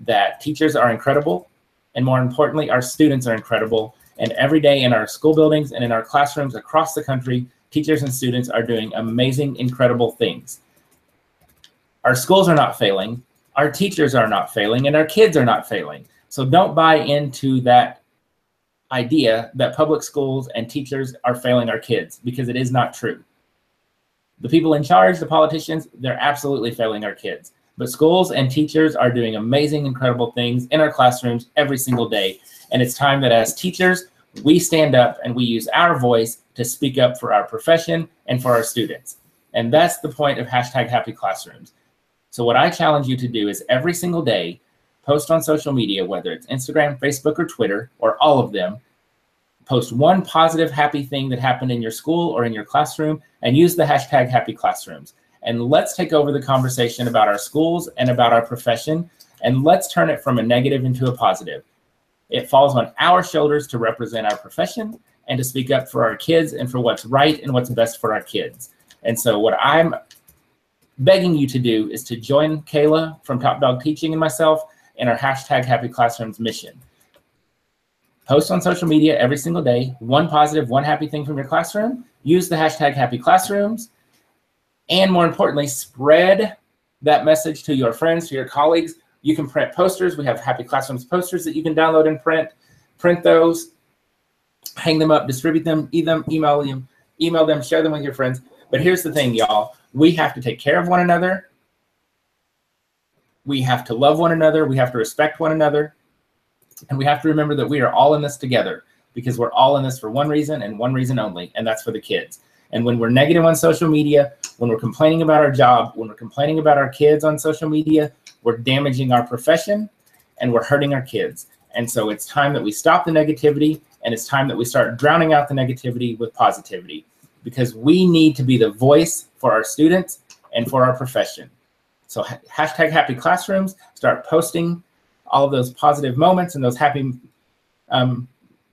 that teachers are incredible, and more importantly, our students are incredible. And every day in our school buildings and in our classrooms across the country, teachers and students are doing amazing, incredible things. Our schools are not failing, our teachers are not failing, and our kids are not failing. So don't buy into that idea that public schools and teachers are failing our kids, because it is not true. The people in charge, the politicians, they're absolutely failing our kids. But schools and teachers are doing amazing, incredible things in our classrooms every single day. And it's time that as teachers, we stand up and we use our voice to speak up for our profession and for our students. And that's the point of #Happy Classrooms. So what I challenge you to do is every single day, post on social media, whether it's Instagram, Facebook, or Twitter, or all of them, post one positive, happy thing that happened in your school or in your classroom, and use the #Happy Classrooms. And let's take over the conversation about our schools and about our profession, and let's turn it from a negative into a positive. It falls on our shoulders to represent our profession and to speak up for our kids and for what's right and what's best for our kids. And so what I'm begging you to do is to join Kayla from Top Dog Teaching and myself in our #Happy Classrooms mission. Post on social media every single day, one positive, one happy thing from your classroom. Use the #Happy Classrooms. And more importantly, spread that message to your friends, to your colleagues. You can print posters. We have Happy Classrooms posters that you can download and print. Print those, hang them up, distribute them, email them, share them with your friends. But here's the thing, y'all. We have to take care of one another. We have to love one another. We have to respect one another. And we have to remember that we are all in this together, because we're all in this for one reason and one reason only, and that's for the kids. And when we're negative on social media, when we're complaining about our job, when we're complaining about our kids on social media, we're damaging our profession and we're hurting our kids. And so it's time that we stop the negativity, and it's time that we start drowning out the negativity with positivity, because we need to be the voice for our students and for our profession. So #Happy Classrooms, start posting all of those positive moments and those happy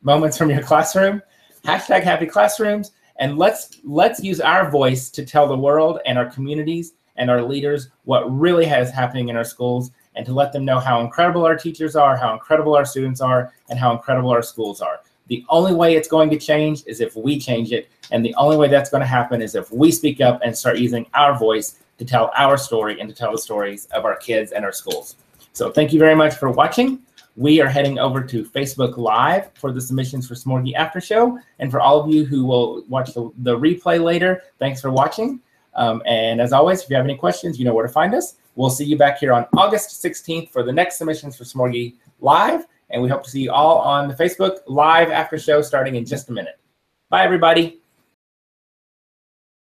moments from your classroom. Hashtag happy classrooms. And let's use our voice to tell the world and our communities and our leaders what really is happening in our schools, and to let them know how incredible our teachers are, how incredible our students are, and how incredible our schools are. The only way it's going to change is if we change it. And the only way that's going to happen is if we speak up and start using our voice to tell our story and to tell the stories of our kids and our schools. So thank you very much for watching. We are heading over to Facebook Live for the Submissions for Smorgie After Show. And for all of you who will watch the replay later, thanks for watching. And as always, if you have any questions, you know where to find us. We'll see you back here on August 16th for the next Submissions for Smorgie Live. And we hope to see you all on the Facebook Live After Show starting in just a minute. Bye, everybody.